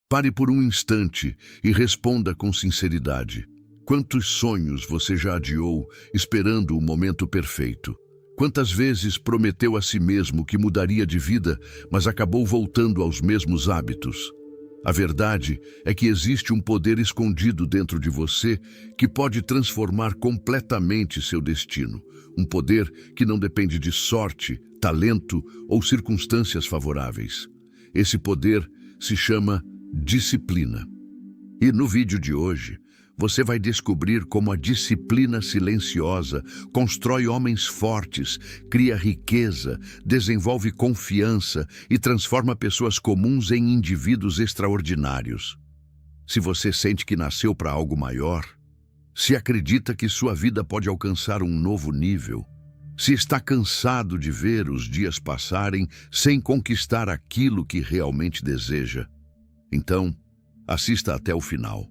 Pare por um instante e responda com sinceridade. Quantos sonhos você já adiou esperando o momento perfeito? Quantas vezes prometeu a si mesmo que mudaria de vida, mas acabou voltando aos mesmos hábitos? A verdade é que existe um poder escondido dentro de você que pode transformar completamente seu destino. Um poder que não depende de sorte, talento ou circunstâncias favoráveis. Esse poder se chama disciplina. E no vídeo de hoje, você vai descobrir como a disciplina silenciosa constrói homens fortes, cria riqueza, desenvolve confiança e transforma pessoas comuns em indivíduos extraordinários. Se você sente que nasceu para algo maior, se acredita que sua vida pode alcançar um novo nível, se está cansado de ver os dias passarem sem conquistar aquilo que realmente deseja, então assista até o final.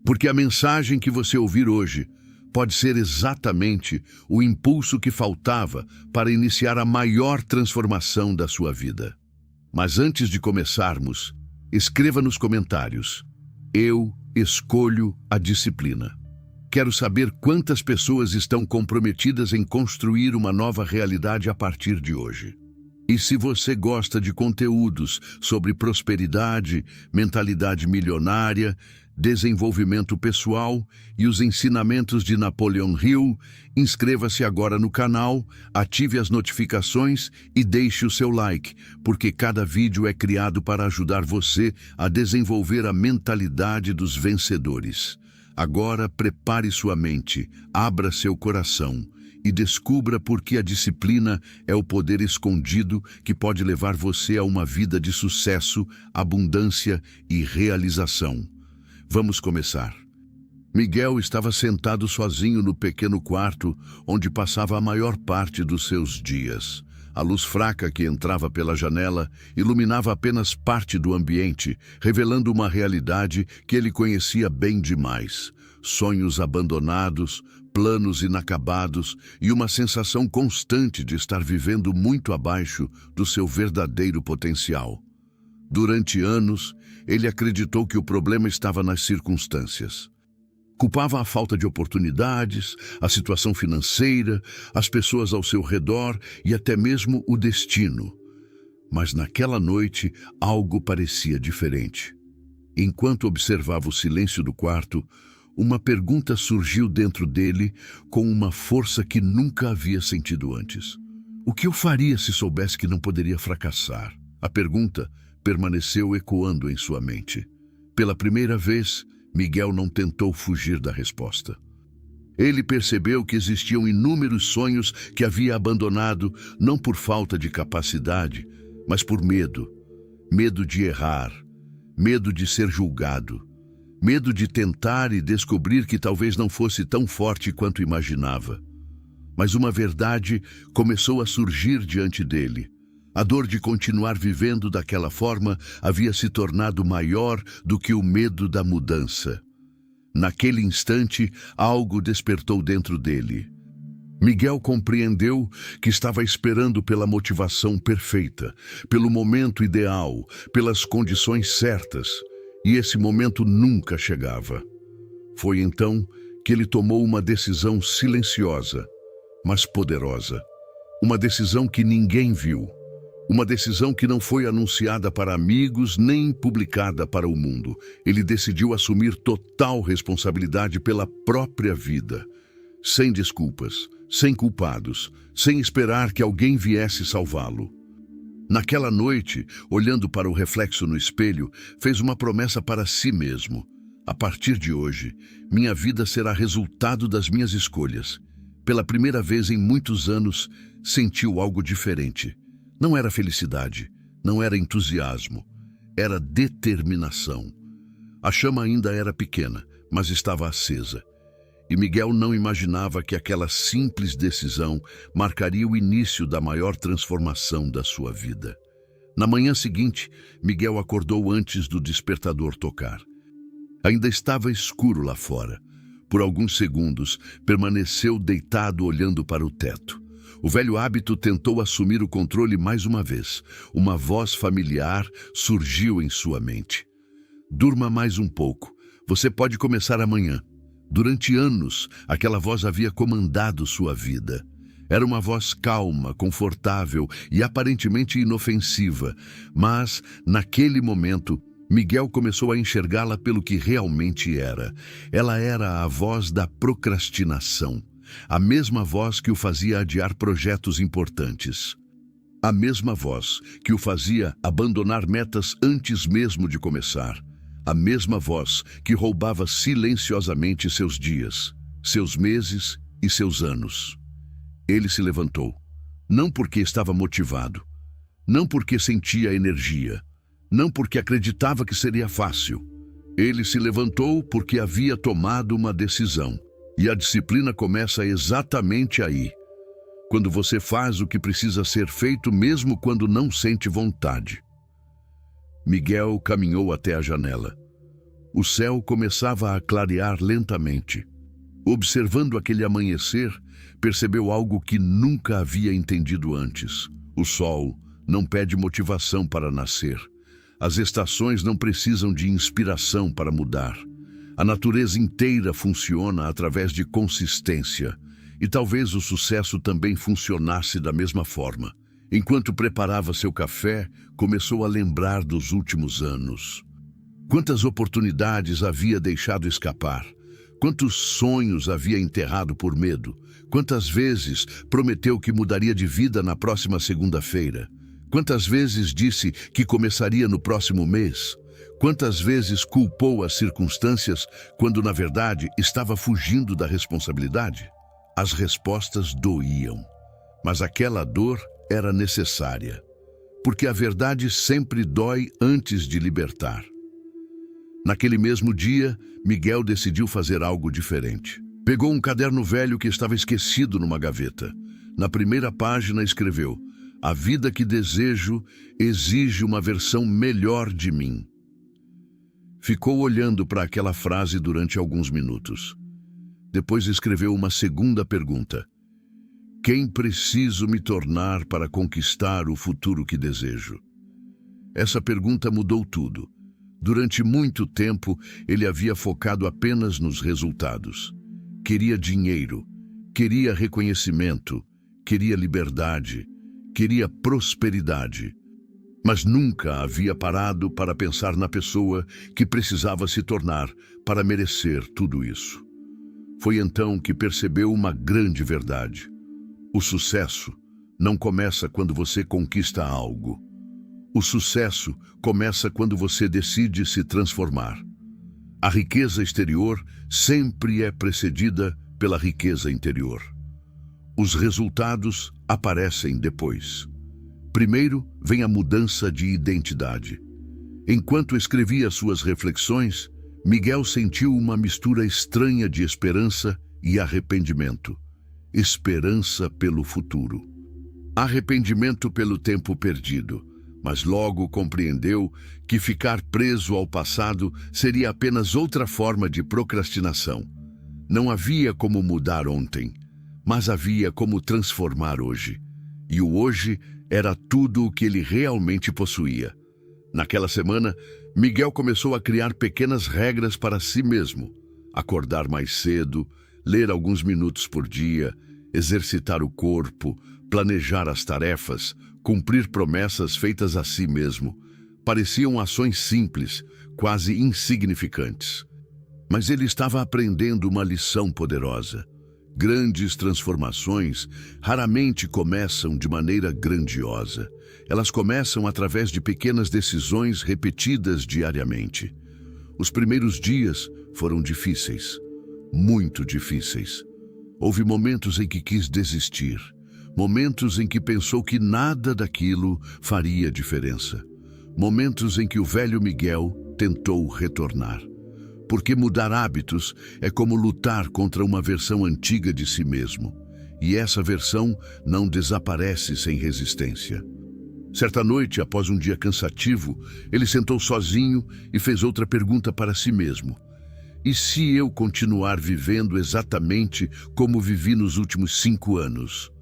Porque a mensagem que você ouvir hoje pode ser exatamente o impulso que faltava para iniciar a maior transformação da sua vida. Mas antes de começarmos, escreva nos comentários: eu escolho a disciplina. Quero saber quantas pessoas estão comprometidas em construir uma nova realidade a partir de hoje. E se você gosta de conteúdos sobre prosperidade, mentalidade milionária, desenvolvimento pessoal e os ensinamentos de Napoleon Hill, inscreva-se agora no canal, ative as notificações e deixe o seu like, porque cada vídeo é criado para ajudar você a desenvolver a mentalidade dos vencedores. Agora prepare sua mente, abra seu coração e descubra por que a disciplina é o poder escondido que pode levar você a uma vida de sucesso, abundância e realização. Vamos começar. Miguel estava sentado sozinho no pequeno quarto onde passava a maior parte dos seus dias. A luz fraca que entrava pela janela iluminava apenas parte do ambiente, revelando uma realidade que ele conhecia bem demais. Sonhos abandonados, planos inacabados e uma sensação constante de estar vivendo muito abaixo do seu verdadeiro potencial. Durante anos, ele acreditou que o problema estava nas circunstâncias. Culpava a falta de oportunidades, a situação financeira, as pessoas ao seu redor e até mesmo o destino. Mas naquela noite, algo parecia diferente. Enquanto observava o silêncio do quarto, uma pergunta surgiu dentro dele com uma força que nunca havia sentido antes. O que eu faria se soubesse que não poderia fracassar? A pergunta permaneceu ecoando em sua mente. Pela primeira vez, Miguel não tentou fugir da resposta. Ele percebeu que existiam inúmeros sonhos que havia abandonado, não por falta de capacidade, mas por medo. Medo de errar, medo de ser julgado, medo de tentar e descobrir que talvez não fosse tão forte quanto imaginava. Mas uma verdade começou a surgir diante dele. A dor de continuar vivendo daquela forma havia se tornado maior do que o medo da mudança. Naquele instante, algo despertou dentro dele. Miguel compreendeu que estava esperando pela motivação perfeita, pelo momento ideal, pelas condições certas, e esse momento nunca chegava. Foi então que ele tomou uma decisão silenciosa, mas poderosa. Uma decisão que ninguém viu. Uma decisão que não foi anunciada para amigos nem publicada para o mundo. Ele decidiu assumir total responsabilidade pela própria vida, sem desculpas, sem culpados, sem esperar que alguém viesse salvá-lo. Naquela noite, olhando para o reflexo no espelho, fez uma promessa para si mesmo. A partir de hoje, minha vida será resultado das minhas escolhas. Pela primeira vez em muitos anos, sentiu algo diferente. Não era felicidade, não era entusiasmo, era determinação. A chama ainda era pequena, mas estava acesa. E Miguel não imaginava que aquela simples decisão marcaria o início da maior transformação da sua vida. Na manhã seguinte, Miguel acordou antes do despertador tocar. Ainda estava escuro lá fora. Por alguns segundos, permaneceu deitado olhando para o teto. O velho hábito tentou assumir o controle mais uma vez. Uma voz familiar surgiu em sua mente. Durma mais um pouco. Você pode começar amanhã. Durante anos, aquela voz havia comandado sua vida. Era uma voz calma, confortável e aparentemente inofensiva, mas, naquele momento, Miguel começou a enxergá-la pelo que realmente era. Ela era a voz da procrastinação, a mesma voz que o fazia adiar projetos importantes. A mesma voz que o fazia abandonar metas antes mesmo de começar. A mesma voz que roubava silenciosamente seus dias, seus meses e seus anos. Ele se levantou, não porque estava motivado, não porque sentia energia, não porque acreditava que seria fácil. Ele se levantou porque havia tomado uma decisão. E a disciplina começa exatamente aí, quando você faz o que precisa ser feito mesmo quando não sente vontade. Miguel caminhou até a janela. O céu começava a clarear lentamente. Observando aquele amanhecer, percebeu algo que nunca havia entendido antes. O sol não pede motivação para nascer. As estações não precisam de inspiração para mudar. A natureza inteira funciona através de consistência. E talvez o sucesso também funcionasse da mesma forma. Enquanto preparava seu café, começou a lembrar dos últimos anos. Quantas oportunidades havia deixado escapar? Quantos sonhos havia enterrado por medo? Quantas vezes prometeu que mudaria de vida na próxima segunda-feira? Quantas vezes disse que começaria no próximo mês? Quantas vezes culpou as circunstâncias quando, na verdade, estava fugindo da responsabilidade? As respostas doíam, mas aquela dor era necessária, porque a verdade sempre dói antes de libertar. Naquele mesmo dia, Miguel decidiu fazer algo diferente. Pegou um caderno velho que estava esquecido numa gaveta. Na primeira página escreveu: "A vida que desejo exige uma versão melhor de mim." Ficou olhando para aquela frase durante alguns minutos. Depois escreveu uma segunda pergunta: "Quem preciso me tornar para conquistar o futuro que desejo?" Essa pergunta mudou tudo. Durante muito tempo, ele havia focado apenas nos resultados. Queria dinheiro, queria reconhecimento, queria liberdade, queria prosperidade. Mas nunca havia parado para pensar na pessoa que precisava se tornar para merecer tudo isso. Foi então que percebeu uma grande verdade. O sucesso não começa quando você conquista algo. O sucesso começa quando você decide se transformar. A riqueza exterior sempre é precedida pela riqueza interior. Os resultados aparecem depois. Primeiro vem a mudança de identidade. Enquanto escrevia suas reflexões, Miguel sentiu uma mistura estranha de esperança e arrependimento. Esperança pelo futuro. Arrependimento pelo tempo perdido. Mas logo compreendeu que ficar preso ao passado seria apenas outra forma de procrastinação. Não havia como mudar ontem, mas havia como transformar hoje. E o hoje era tudo o que ele realmente possuía. Naquela semana, Miguel começou a criar pequenas regras para si mesmo. Acordar mais cedo, ler alguns minutos por dia, exercitar o corpo, planejar as tarefas, cumprir promessas feitas a si mesmo. Pareciam ações simples, quase insignificantes. Mas ele estava aprendendo uma lição poderosa. Grandes transformações raramente começam de maneira grandiosa. Elas começam através de pequenas decisões repetidas diariamente. Os primeiros dias foram difíceis, muito difíceis. Houve momentos em que quis desistir. Momentos em que pensou que nada daquilo faria diferença. Momentos em que o velho Miguel tentou retornar. Porque mudar hábitos é como lutar contra uma versão antiga de si mesmo. E essa versão não desaparece sem resistência. Certa noite, após um dia cansativo, ele sentou sozinho e fez outra pergunta para si mesmo. E se eu continuar vivendo exatamente como vivi nos últimos 5 anos?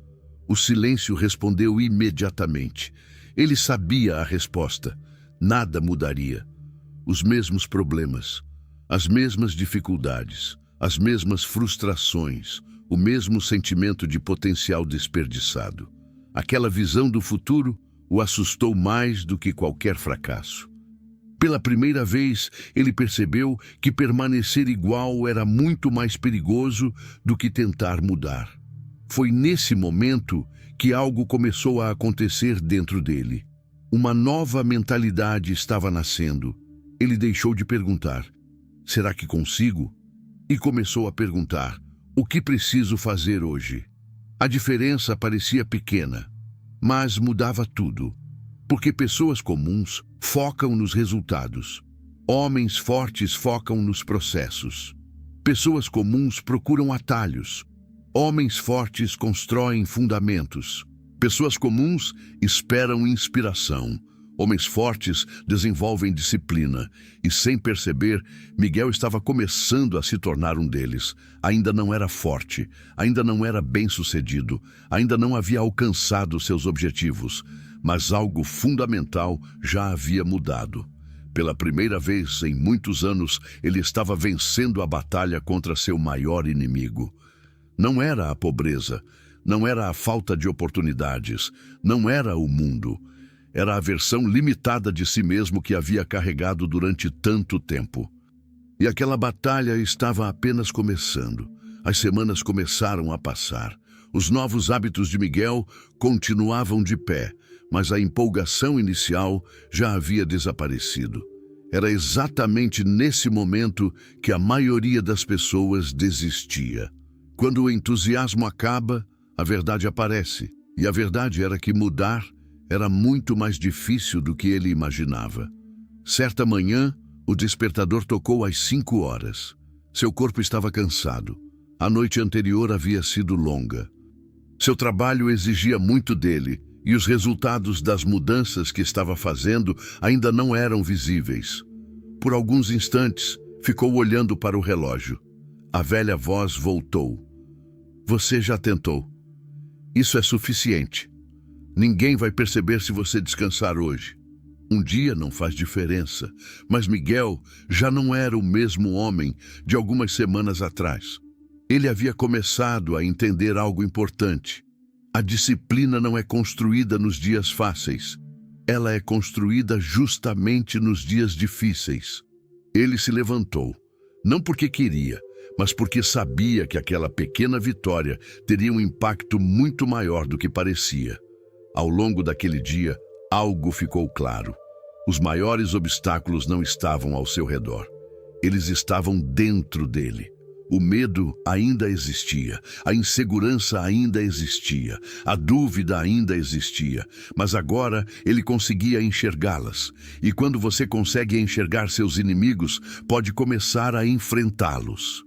O silêncio respondeu imediatamente. Ele sabia a resposta. Nada mudaria. os mesmos problemas, as mesmas dificuldades, as mesmas frustrações, o mesmo sentimento de potencial desperdiçado. Aquela visão do futuro o assustou mais do que qualquer fracasso. Pela primeira vez, ele percebeu que permanecer igual era muito mais perigoso do que tentar mudar. Foi nesse momento que algo começou a acontecer dentro dele. Uma nova mentalidade estava nascendo. Ele deixou de perguntar: será que consigo? E começou a perguntar: o que preciso fazer hoje? A diferença parecia pequena, mas mudava tudo. Porque pessoas comuns focam nos resultados. Homens fortes focam nos processos. Pessoas comuns procuram atalhos. Homens fortes constroem fundamentos. Pessoas comuns esperam inspiração. Homens fortes desenvolvem disciplina. E sem perceber, Miguel estava começando a se tornar um deles. Ainda não era forte, ainda não era bem-sucedido, ainda não havia alcançado seus objetivos. Mas algo fundamental já havia mudado. Pela primeira vez em muitos anos, ele estava vencendo a batalha contra seu maior inimigo. Não era a pobreza, não era a falta de oportunidades, não era o mundo. Era a versão limitada de si mesmo que havia carregado durante tanto tempo. E aquela batalha estava apenas começando. As semanas começaram a passar. Os novos hábitos de Miguel continuavam de pé, mas a empolgação inicial já havia desaparecido. Era exatamente nesse momento que a maioria das pessoas desistia. Quando o entusiasmo acaba, a verdade aparece. E a verdade era que mudar era muito mais difícil do que ele imaginava. Certa manhã, o despertador tocou às 5 horas. Seu corpo estava cansado. A noite anterior havia sido longa. Seu trabalho exigia muito dele, e os resultados das mudanças que estava fazendo ainda não eram visíveis. Por alguns instantes, ficou olhando para o relógio. A velha voz voltou. Você já tentou. Isso é suficiente. Ninguém vai perceber se você descansar hoje. Um dia não faz diferença, mas Miguel já não era o mesmo homem de algumas semanas atrás. Ele havia começado a entender algo importante. A disciplina não é construída nos dias fáceis. Ela é construída justamente nos dias difíceis. Ele se levantou, não porque queria, mas porque sabia que aquela pequena vitória teria um impacto muito maior do que parecia. Ao longo daquele dia, algo ficou claro. Os maiores obstáculos não estavam ao seu redor. Eles estavam dentro dele. O medo ainda existia, a insegurança ainda existia, a dúvida ainda existia, mas agora ele conseguia enxergá-las. E quando você consegue enxergar seus inimigos, pode começar a enfrentá-los.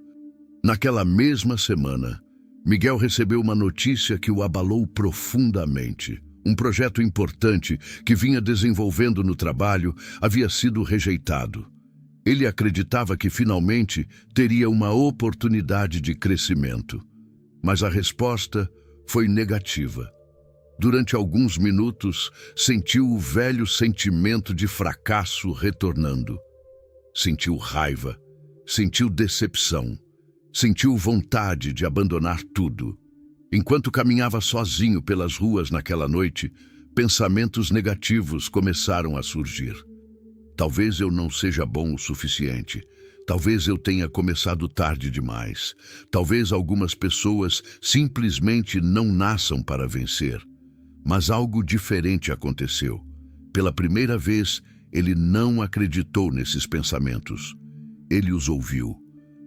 Naquela mesma semana, Miguel recebeu uma notícia que o abalou profundamente. Um projeto importante que vinha desenvolvendo no trabalho havia sido rejeitado. Ele acreditava que finalmente teria uma oportunidade de crescimento. Mas a resposta foi negativa. Durante alguns minutos, sentiu o velho sentimento de fracasso retornando. Sentiu raiva, sentiu decepção, sentiu vontade de abandonar tudo. Enquanto caminhava sozinho pelas ruas naquela noite, pensamentos negativos começaram a surgir. Talvez eu não seja bom o suficiente. Talvez eu tenha começado tarde demais. Talvez algumas pessoas simplesmente não nasçam para vencer. Mas algo diferente aconteceu. Pela primeira vez, ele não acreditou nesses pensamentos. Ele os ouviu,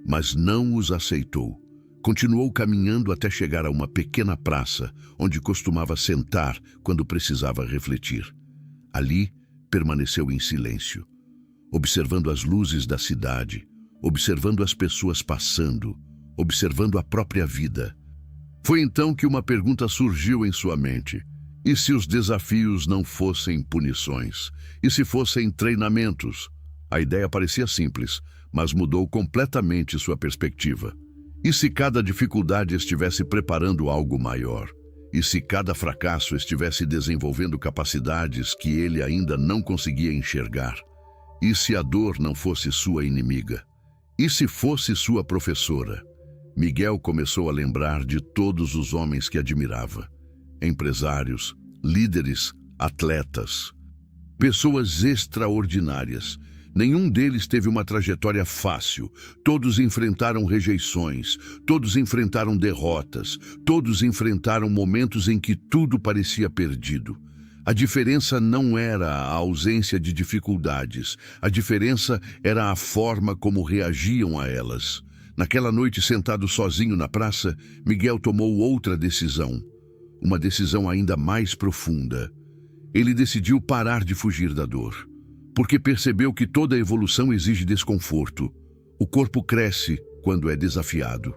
mas não os aceitou. Continuou caminhando até chegar a uma pequena praça, onde costumava sentar quando precisava refletir. Ali, permaneceu em silêncio, observando as luzes da cidade, observando as pessoas passando, observando a própria vida. Foi então que uma pergunta surgiu em sua mente. E se os desafios não fossem punições? E se fossem treinamentos? A ideia parecia simples, mas mudou completamente sua perspectiva. E se cada dificuldade estivesse preparando algo maior? E se cada fracasso estivesse desenvolvendo capacidades que ele ainda não conseguia enxergar? E se a dor não fosse sua inimiga? E se fosse sua professora? Miguel começou a lembrar de todos os homens que admirava. Empresários, líderes, atletas. Pessoas extraordinárias. Nenhum deles teve uma trajetória fácil. Todos enfrentaram rejeições, todos enfrentaram derrotas, todos enfrentaram momentos em que tudo parecia perdido. A diferença não era a ausência de dificuldades, a diferença era a forma como reagiam a elas. Naquela noite, sentado sozinho na praça, Miguel tomou outra decisão, uma decisão ainda mais profunda. Ele decidiu parar de fugir da dor, porque percebeu que toda evolução exige desconforto. O corpo cresce quando é desafiado.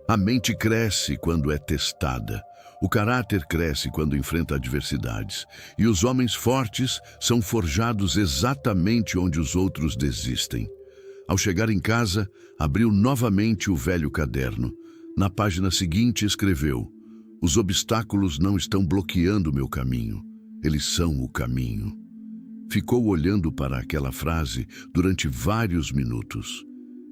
A mente cresce quando é testada. O caráter cresce quando enfrenta adversidades. E os homens fortes são forjados exatamente onde os outros desistem. Ao chegar em casa, abriu novamente o velho caderno. Na página seguinte escreveu: "Os obstáculos não estão bloqueando meu caminho. Eles são o caminho." Ficou olhando para aquela frase durante vários minutos.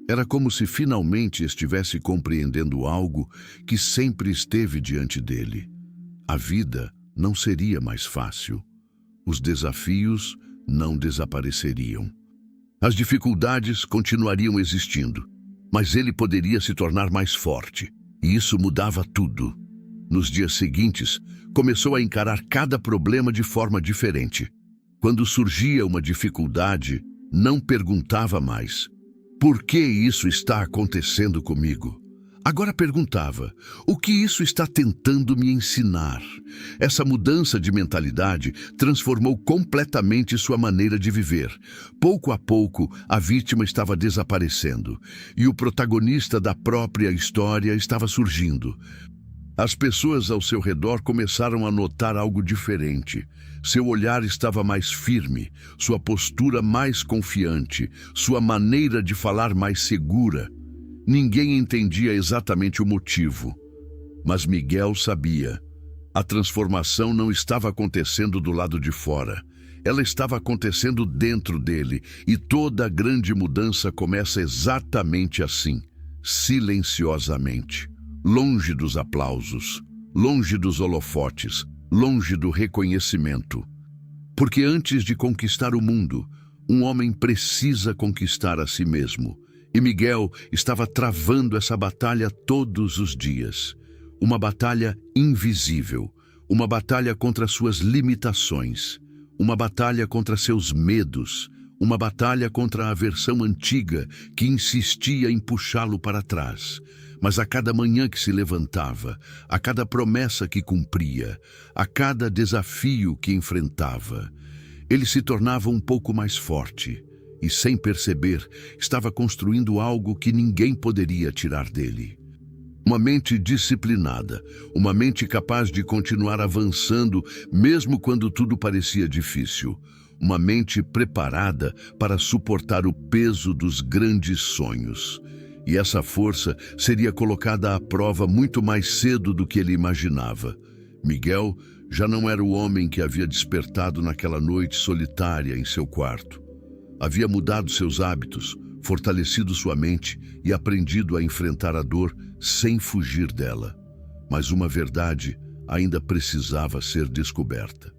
Era como se finalmente estivesse compreendendo algo que sempre esteve diante dele. A vida não seria mais fácil. Os desafios não desapareceriam. As dificuldades continuariam existindo, mas ele poderia se tornar mais forte, e isso mudava tudo. Nos dias seguintes, começou a encarar cada problema de forma diferente. Quando surgia uma dificuldade, não perguntava mais: "Por que isso está acontecendo comigo?" Agora perguntava: "O que isso está tentando me ensinar?" Essa mudança de mentalidade transformou completamente sua maneira de viver. Pouco a pouco, a vítima estava desaparecendo e o protagonista da própria história estava surgindo. As pessoas ao seu redor começaram a notar algo diferente. Seu olhar estava mais firme, sua postura mais confiante, sua maneira de falar mais segura. Ninguém entendia exatamente o motivo, mas Miguel sabia. A transformação não estava acontecendo do lado de fora. Ela estava acontecendo dentro dele, e toda a grande mudança começa exatamente assim, silenciosamente. Longe dos aplausos, longe dos holofotes, longe do reconhecimento. Porque antes de conquistar o mundo, um homem precisa conquistar a si mesmo. E Miguel estava travando essa batalha todos os dias. Uma batalha invisível, uma batalha contra suas limitações, uma batalha contra seus medos, uma batalha contra a versão antiga que insistia em puxá-lo para trás. Mas a cada manhã que se levantava, a cada promessa que cumpria, a cada desafio que enfrentava, ele se tornava um pouco mais forte e, sem perceber, estava construindo algo que ninguém poderia tirar dele. Uma mente disciplinada, uma mente capaz de continuar avançando mesmo quando tudo parecia difícil, uma mente preparada para suportar o peso dos grandes sonhos. E essa força seria colocada à prova muito mais cedo do que ele imaginava. Miguel já não era o homem que havia despertado naquela noite solitária em seu quarto. Havia mudado seus hábitos, fortalecido sua mente e aprendido a enfrentar a dor sem fugir dela. Mas uma verdade ainda precisava ser descoberta.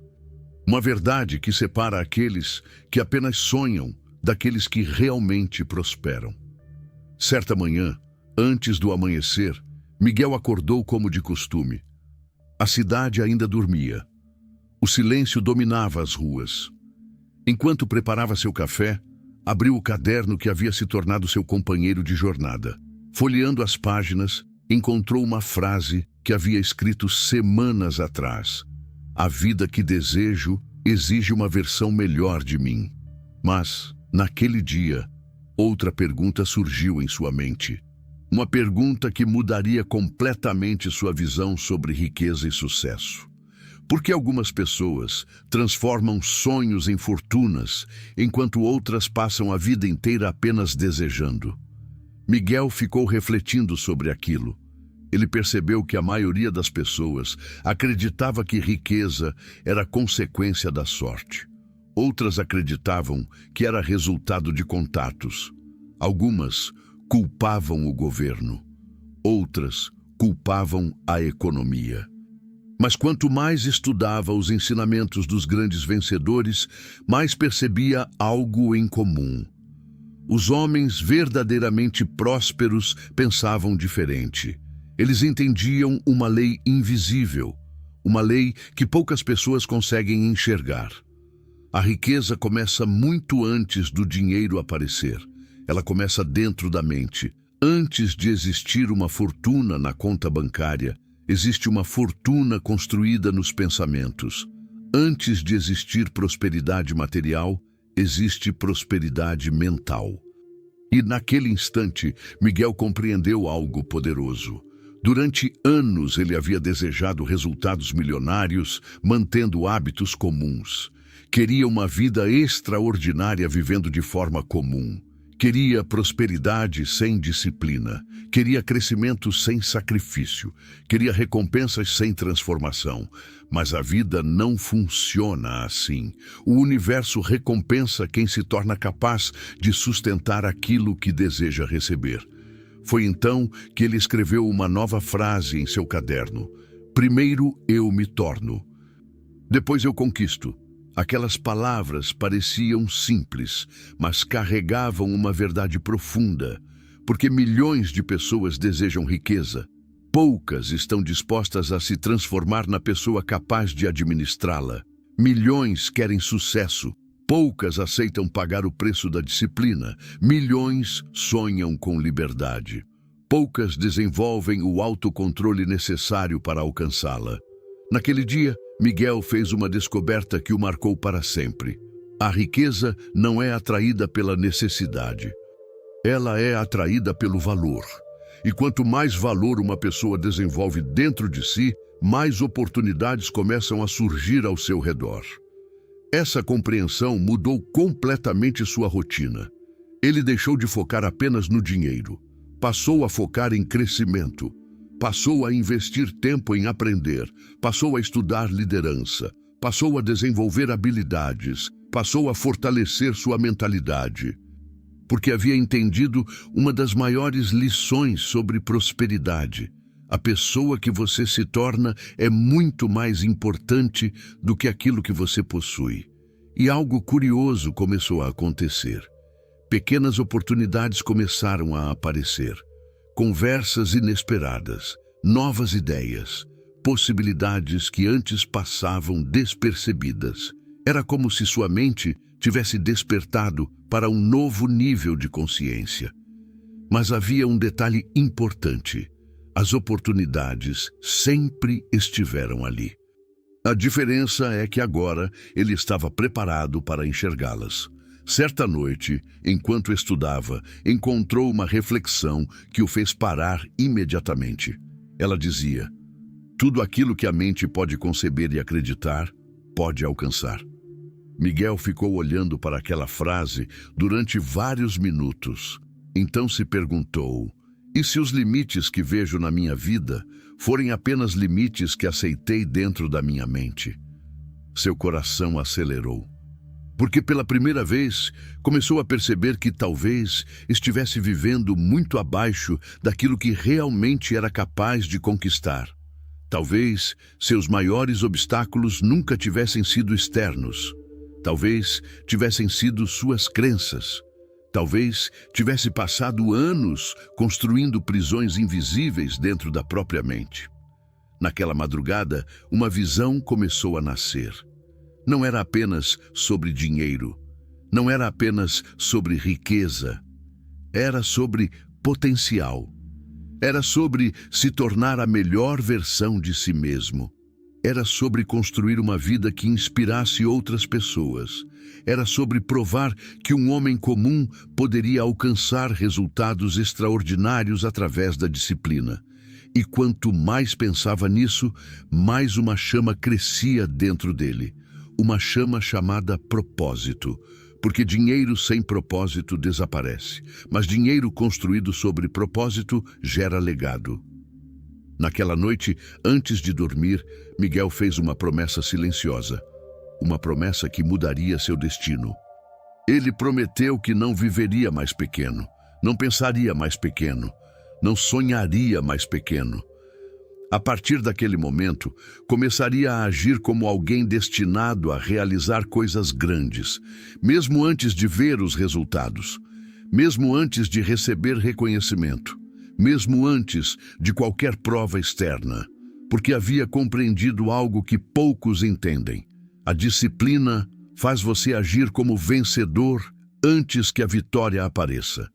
Uma verdade que separa aqueles que apenas sonham daqueles que realmente prosperam. Certa manhã, antes do amanhecer, Miguel acordou como de costume. A cidade ainda dormia. O silêncio dominava as ruas. Enquanto preparava seu café, abriu o caderno que havia se tornado seu companheiro de jornada. Folheando as páginas, encontrou uma frase que havia escrito semanas atrás: "A vida que desejo exige uma versão melhor de mim." Mas, naquele dia, outra pergunta surgiu em sua mente. Uma pergunta que mudaria completamente sua visão sobre riqueza e sucesso. Por que algumas pessoas transformam sonhos em fortunas, enquanto outras passam a vida inteira apenas desejando? Miguel ficou refletindo sobre aquilo. Ele percebeu que a maioria das pessoas acreditava que riqueza era consequência da sorte. Outras acreditavam que era resultado de contatos. Algumas culpavam o governo. Outras culpavam a economia. Mas quanto mais estudava os ensinamentos dos grandes vencedores, mais percebia algo em comum. Os homens verdadeiramente prósperos pensavam diferente. Eles entendiam uma lei invisível, uma lei que poucas pessoas conseguem enxergar. A riqueza começa muito antes do dinheiro aparecer. Ela começa dentro da mente. Antes de existir uma fortuna na conta bancária, existe uma fortuna construída nos pensamentos. Antes de existir prosperidade material, existe prosperidade mental. E naquele instante, Miguel compreendeu algo poderoso. Durante anos ele havia desejado resultados milionários, mantendo hábitos comuns. Queria uma vida extraordinária vivendo de forma comum. Queria prosperidade sem disciplina. Queria crescimento sem sacrifício. Queria recompensas sem transformação. Mas a vida não funciona assim. O universo recompensa quem se torna capaz de sustentar aquilo que deseja receber. Foi então que ele escreveu uma nova frase em seu caderno. Primeiro eu me torno. Depois eu conquisto. Aquelas palavras pareciam simples, mas carregavam uma verdade profunda, porque milhões de pessoas desejam riqueza. Poucas estão dispostas a se transformar na pessoa capaz de administrá-la. Milhões querem sucesso. Poucas aceitam pagar o preço da disciplina. Milhões sonham com liberdade. Poucas desenvolvem o autocontrole necessário para alcançá-la. Naquele dia, Miguel fez uma descoberta que o marcou para sempre. A riqueza não é atraída pela necessidade. Ela é atraída pelo valor. E quanto mais valor uma pessoa desenvolve dentro de si, mais oportunidades começam a surgir ao seu redor. Essa compreensão mudou completamente sua rotina. Ele deixou de focar apenas no dinheiro. Passou a focar em crescimento. Passou a investir tempo em aprender, passou a estudar liderança, passou a desenvolver habilidades, passou a fortalecer sua mentalidade. Porque havia entendido uma das maiores lições sobre prosperidade. A pessoa que você se torna é muito mais importante do que aquilo que você possui. E algo curioso começou a acontecer. Pequenas oportunidades começaram a aparecer. Conversas inesperadas, novas ideias, possibilidades que antes passavam despercebidas. Era como se sua mente tivesse despertado para um novo nível de consciência. Mas havia um detalhe importante. As oportunidades sempre estiveram ali. A diferença é que agora ele estava preparado para enxergá-las. Certa noite, enquanto estudava, encontrou uma reflexão que o fez parar imediatamente. Ela dizia: tudo aquilo que a mente pode conceber e acreditar, pode alcançar. Miguel ficou olhando para aquela frase durante vários minutos. Então se perguntou: e se os limites que vejo na minha vida forem apenas limites que aceitei dentro da minha mente? Seu coração acelerou. Porque pela primeira vez começou a perceber que talvez estivesse vivendo muito abaixo daquilo que realmente era capaz de conquistar. Talvez seus maiores obstáculos nunca tivessem sido externos. Talvez tivessem sido suas crenças. Talvez tivesse passado anos construindo prisões invisíveis dentro da própria mente. Naquela madrugada, uma visão começou a nascer. Não era apenas sobre dinheiro, não era apenas sobre riqueza, era sobre potencial, era sobre se tornar a melhor versão de si mesmo, era sobre construir uma vida que inspirasse outras pessoas, era sobre provar que um homem comum poderia alcançar resultados extraordinários através da disciplina. E quanto mais pensava nisso, mais uma chama crescia dentro dele. Uma chama chamada propósito, porque dinheiro sem propósito desaparece, mas dinheiro construído sobre propósito gera legado. Naquela noite, antes de dormir, Miguel fez uma promessa silenciosa. uma promessa que mudaria seu destino. Ele prometeu que não viveria mais pequeno, não pensaria mais pequeno, não sonharia mais pequeno. A partir daquele momento, começaria a agir como alguém destinado a realizar coisas grandes, mesmo antes de ver os resultados, mesmo antes de receber reconhecimento, mesmo antes de qualquer prova externa, porque havia compreendido algo que poucos entendem. A disciplina faz você agir como vencedor antes que a vitória apareça.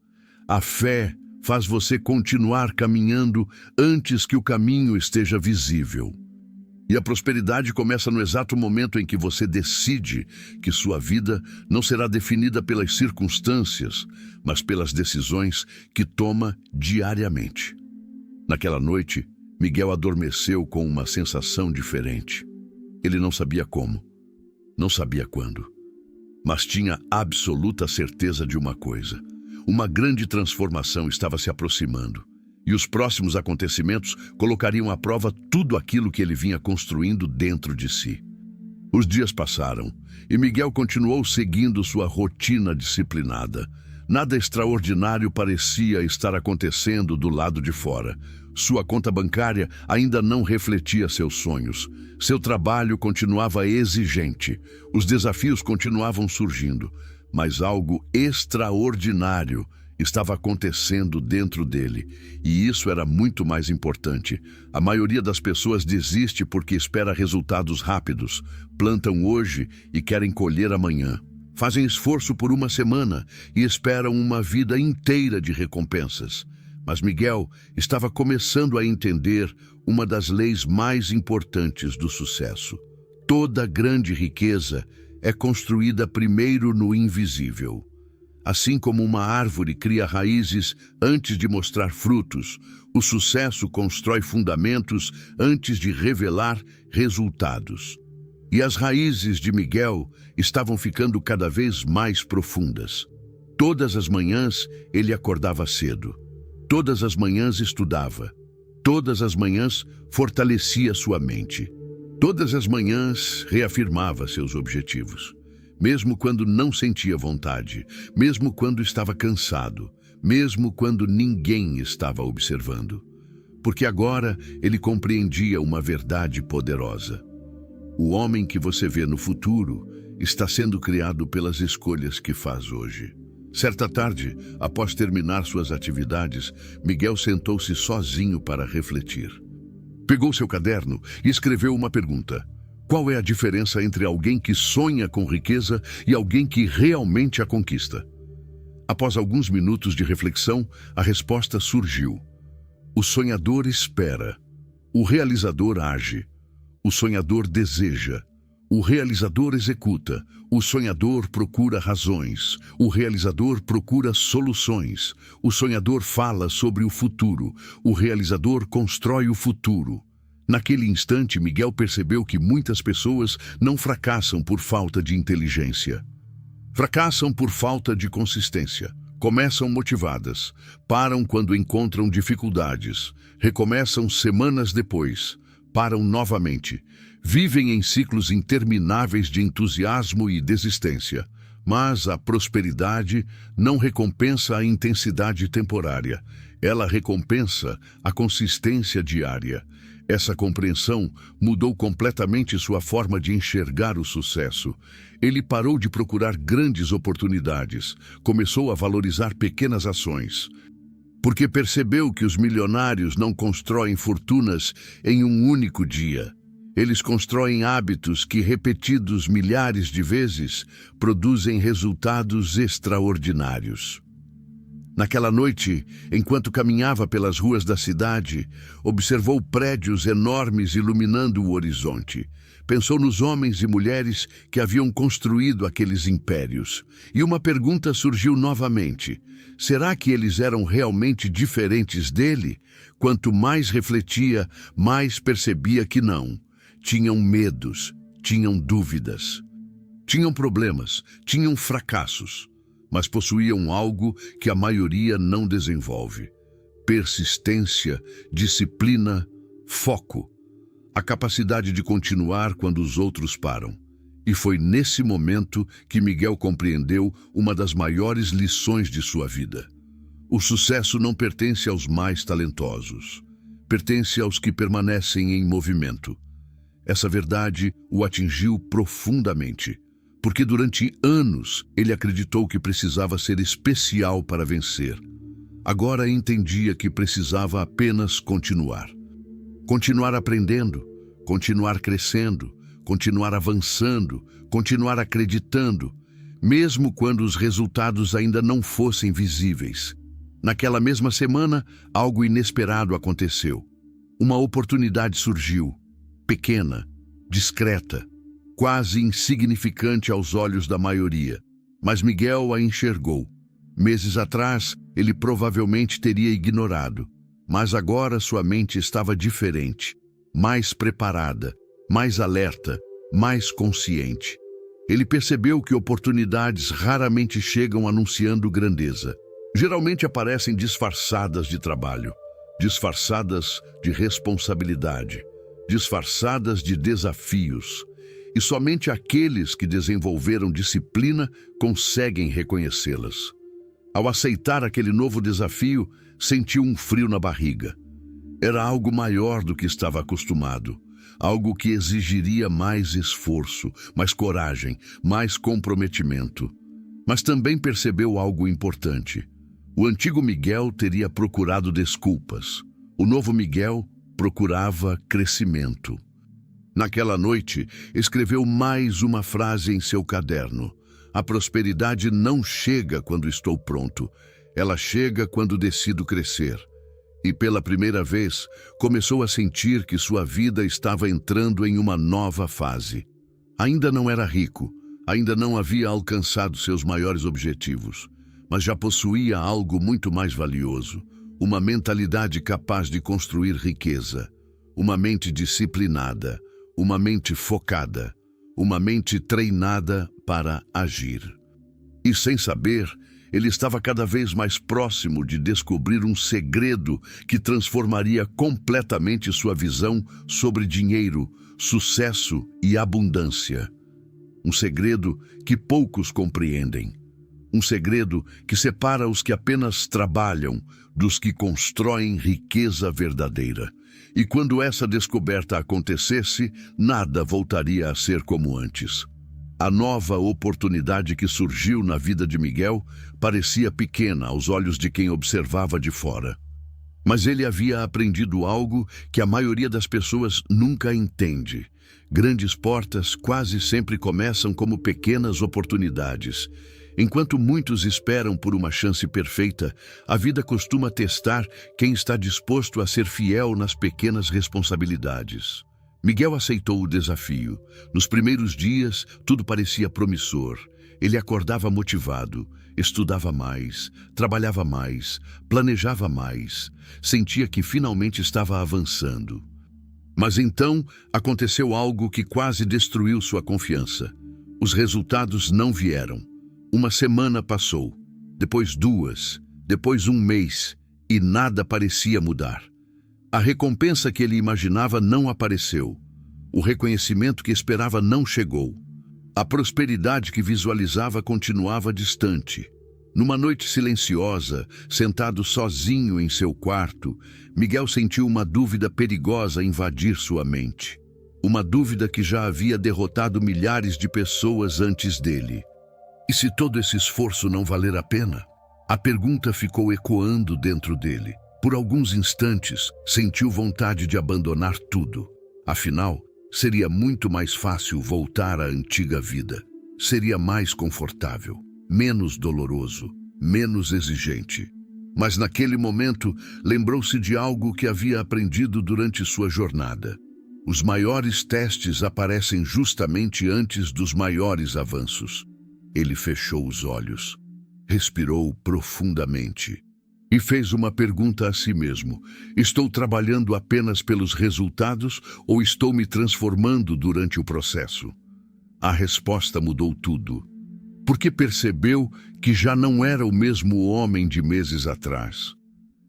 A fé faz você continuar caminhando antes que o caminho esteja visível. E a prosperidade começa no exato momento em que você decide que sua vida não será definida pelas circunstâncias, mas pelas decisões que toma diariamente. Naquela noite, Miguel adormeceu com uma sensação diferente. Ele não sabia como, não sabia quando, mas tinha absoluta certeza de uma coisa. Uma grande transformação estava se aproximando, e os próximos acontecimentos colocariam à prova tudo aquilo que ele vinha construindo dentro de si. Os dias passaram, e Miguel continuou seguindo sua rotina disciplinada. Nada extraordinário parecia estar acontecendo do lado de fora. Sua conta bancária ainda não refletia seus sonhos. Seu trabalho continuava exigente. Os desafios continuavam surgindo. Mas algo extraordinário estava acontecendo dentro dele, e isso era muito mais importante. A maioria das pessoas desiste porque espera resultados rápidos, plantam hoje e querem colher amanhã. Fazem esforço por uma semana e esperam uma vida inteira de recompensas. Mas Miguel estava começando a entender uma das leis mais importantes do sucesso. Toda grande riqueza é construída primeiro no invisível. Assim como uma árvore cria raízes antes de mostrar frutos, o sucesso constrói fundamentos antes de revelar resultados. E as raízes de Miguel estavam ficando cada vez mais profundas. Todas as manhãs ele acordava cedo. Todas as manhãs estudava. Todas as manhãs fortalecia sua mente. Todas as manhãs reafirmava seus objetivos, mesmo quando não sentia vontade, mesmo quando estava cansado, mesmo quando ninguém estava observando. Porque agora ele compreendia uma verdade poderosa. O homem que você vê no futuro está sendo criado pelas escolhas que faz hoje. Certa tarde, após terminar suas atividades, Miguel sentou-se sozinho para refletir. Pegou seu caderno e escreveu uma pergunta. Qual é a diferença entre alguém que sonha com riqueza e alguém que realmente a conquista? Após alguns minutos de reflexão, a resposta surgiu. O sonhador espera. O realizador age. O sonhador deseja. O realizador executa. O sonhador procura razões. O realizador procura soluções. O sonhador fala sobre o futuro. O realizador constrói o futuro. Naquele instante, Miguel percebeu que muitas pessoas não fracassam por falta de inteligência. Fracassam por falta de consistência. Começam motivadas, param quando encontram dificuldades, recomeçam semanas depois, param novamente. Vivem em ciclos intermináveis de entusiasmo e desistência, mas a prosperidade não recompensa a intensidade temporária, ela recompensa a consistência diária. Essa compreensão mudou completamente sua forma de enxergar o sucesso. Ele parou de procurar grandes oportunidades, começou a valorizar pequenas ações. Porque percebeu que os milionários não constroem fortunas em um único dia. Eles constroem hábitos que, repetidos milhares de vezes, produzem resultados extraordinários. Naquela noite, enquanto caminhava pelas ruas da cidade, observou prédios enormes iluminando o horizonte. Pensou nos homens e mulheres que haviam construído aqueles impérios. E uma pergunta surgiu novamente. Será que eles eram realmente diferentes dele? Quanto mais refletia, mais percebia que não. Tinham medos, tinham dúvidas, tinham problemas, tinham fracassos. Mas possuíam algo que a maioria não desenvolve: persistência, disciplina, foco, a capacidade de continuar quando os outros param. E foi nesse momento que Miguel compreendeu uma das maiores lições de sua vida. O sucesso não pertence aos mais talentosos. Pertence aos que permanecem em movimento. Essa verdade o atingiu profundamente, porque durante anos ele acreditou que precisava ser especial para vencer. Agora entendia que precisava apenas continuar. Continuar aprendendo, continuar crescendo, continuar avançando, continuar acreditando, mesmo quando os resultados ainda não fossem visíveis. Naquela mesma semana, algo inesperado aconteceu. Uma oportunidade surgiu, pequena, discreta, quase insignificante aos olhos da maioria, mas Miguel a enxergou. Meses atrás, ele provavelmente teria ignorado, mas agora sua mente estava diferente, mais preparada, mais alerta, mais consciente. Ele percebeu que oportunidades raramente chegam anunciando grandeza. Geralmente aparecem disfarçadas de trabalho, disfarçadas de responsabilidade, disfarçadas de desafios. E somente aqueles que desenvolveram disciplina conseguem reconhecê-las. Ao aceitar aquele novo desafio, sentiu um frio na barriga. Era algo maior do que estava acostumado, algo que exigiria mais esforço, mais coragem, mais comprometimento. Mas também percebeu algo importante. O antigo Miguel teria procurado desculpas. O novo Miguel procurava crescimento. Naquela noite, escreveu mais uma frase em seu caderno. A prosperidade não chega quando estou pronto. Ela chega quando decido crescer. E pela primeira vez, começou a sentir que sua vida estava entrando em uma nova fase. Ainda não era rico, ainda não havia alcançado seus maiores objetivos, mas já possuía algo muito mais valioso, uma mentalidade capaz de construir riqueza, uma mente disciplinada, uma mente focada, uma mente treinada para agir. E sem saber, ele estava cada vez mais próximo de descobrir um segredo que transformaria completamente sua visão sobre dinheiro, sucesso e abundância. Um segredo que poucos compreendem. Um segredo que separa os que apenas trabalham dos que constroem riqueza verdadeira. E quando essa descoberta acontecesse, nada voltaria a ser como antes. A nova oportunidade que surgiu na vida de Miguel parecia pequena aos olhos de quem observava de fora. Mas ele havia aprendido algo que a maioria das pessoas nunca entende. Grandes portas quase sempre começam como pequenas oportunidades. Enquanto muitos esperam por uma chance perfeita, a vida costuma testar quem está disposto a ser fiel nas pequenas responsabilidades. Miguel aceitou o desafio. Nos primeiros dias, tudo parecia promissor. Ele acordava motivado, estudava mais, trabalhava mais, planejava mais, sentia que finalmente estava avançando. Mas então aconteceu algo que quase destruiu sua confiança. Os resultados não vieram. Uma semana passou, depois 2, depois 1 mês, e nada parecia mudar. A recompensa que ele imaginava não apareceu. O reconhecimento que esperava não chegou. A prosperidade que visualizava continuava distante. Numa noite silenciosa, sentado sozinho em seu quarto, Miguel sentiu uma dúvida perigosa invadir sua mente. Uma dúvida que já havia derrotado milhares de pessoas antes dele. E se todo esse esforço não valer a pena? A pergunta ficou ecoando dentro dele. Por alguns instantes, sentiu vontade de abandonar tudo. Afinal, seria muito mais fácil voltar à antiga vida. Seria mais confortável, menos doloroso, menos exigente. Mas naquele momento, lembrou-se de algo que havia aprendido durante sua jornada. Os maiores testes aparecem justamente antes dos maiores avanços. Ele fechou os olhos, respirou profundamente e fez uma pergunta a si mesmo: estou trabalhando apenas pelos resultados ou estou me transformando durante o processo? A resposta mudou tudo, porque percebeu que já não era o mesmo homem de meses atrás.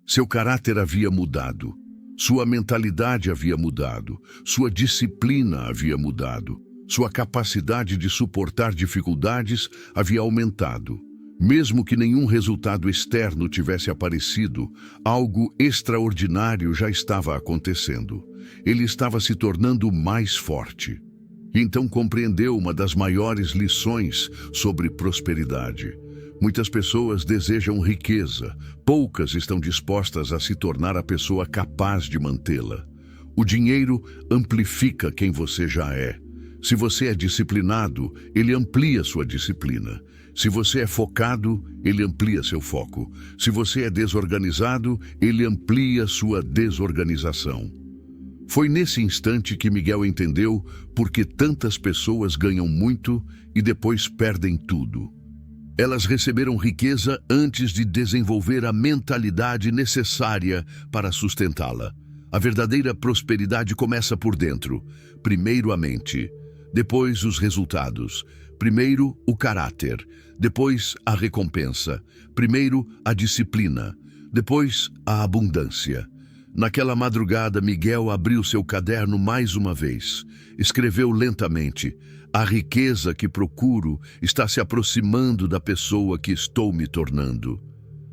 Seu caráter havia mudado, sua mentalidade havia mudado, sua disciplina havia mudado. Sua capacidade de suportar dificuldades havia aumentado. Mesmo que nenhum resultado externo tivesse aparecido, algo extraordinário já estava acontecendo. Ele estava se tornando mais forte. Então compreendeu uma das maiores lições sobre prosperidade. Muitas pessoas desejam riqueza, poucas estão dispostas a se tornar a pessoa capaz de mantê-la. O dinheiro amplifica quem você já é. Se você é disciplinado, ele amplia sua disciplina. Se você é focado, ele amplia seu foco. Se você é desorganizado, ele amplia sua desorganização. Foi nesse instante que Miguel entendeu por que tantas pessoas ganham muito e depois perdem tudo. Elas receberam riqueza antes de desenvolver a mentalidade necessária para sustentá-la. A verdadeira prosperidade começa por dentro. Primeiro a mente, depois os resultados. Primeiro o caráter, depois a recompensa. Primeiro a disciplina, depois a abundância. Naquela madrugada, Miguel abriu seu caderno mais uma vez. Escreveu lentamente: a riqueza que procuro está se aproximando da pessoa que estou me tornando.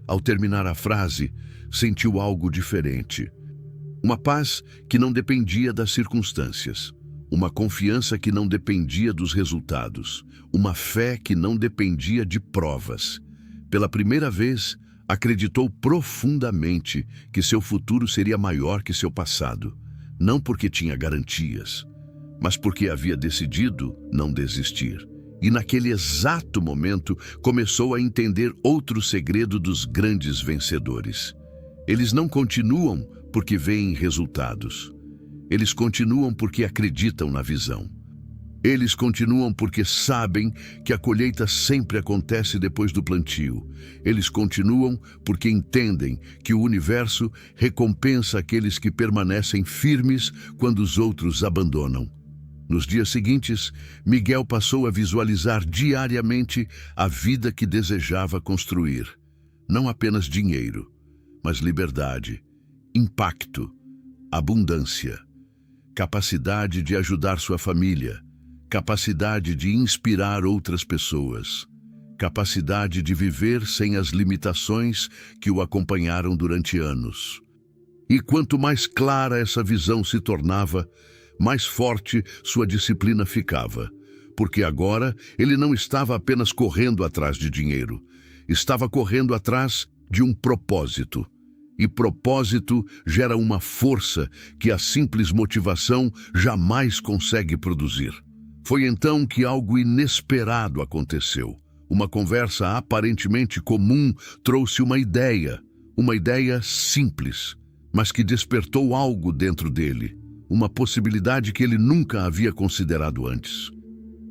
Ao terminar a frase, sentiu algo diferente. Uma paz que não dependia das circunstâncias. Uma confiança que não dependia dos resultados. Uma fé que não dependia de provas. Pela primeira vez, acreditou profundamente que seu futuro seria maior que seu passado. Não porque tinha garantias, mas porque havia decidido não desistir. E naquele exato momento, começou a entender outro segredo dos grandes vencedores. Eles não continuam porque veem resultados. Eles continuam porque acreditam na visão. Eles continuam porque sabem que a colheita sempre acontece depois do plantio. Eles continuam porque entendem que o universo recompensa aqueles que permanecem firmes quando os outros abandonam. Nos dias seguintes, Miguel passou a visualizar diariamente a vida que desejava construir. Não apenas dinheiro, mas liberdade, impacto, abundância, capacidade de ajudar sua família, capacidade de inspirar outras pessoas, capacidade de viver sem as limitações que o acompanharam durante anos. E quanto mais clara essa visão se tornava, mais forte sua disciplina ficava, porque agora ele não estava apenas correndo atrás de dinheiro, estava correndo atrás de um propósito. E propósito gera uma força que a simples motivação jamais consegue produzir. Foi então que algo inesperado aconteceu. Uma conversa aparentemente comum trouxe uma ideia simples, mas que despertou algo dentro dele, uma possibilidade que ele nunca havia considerado antes.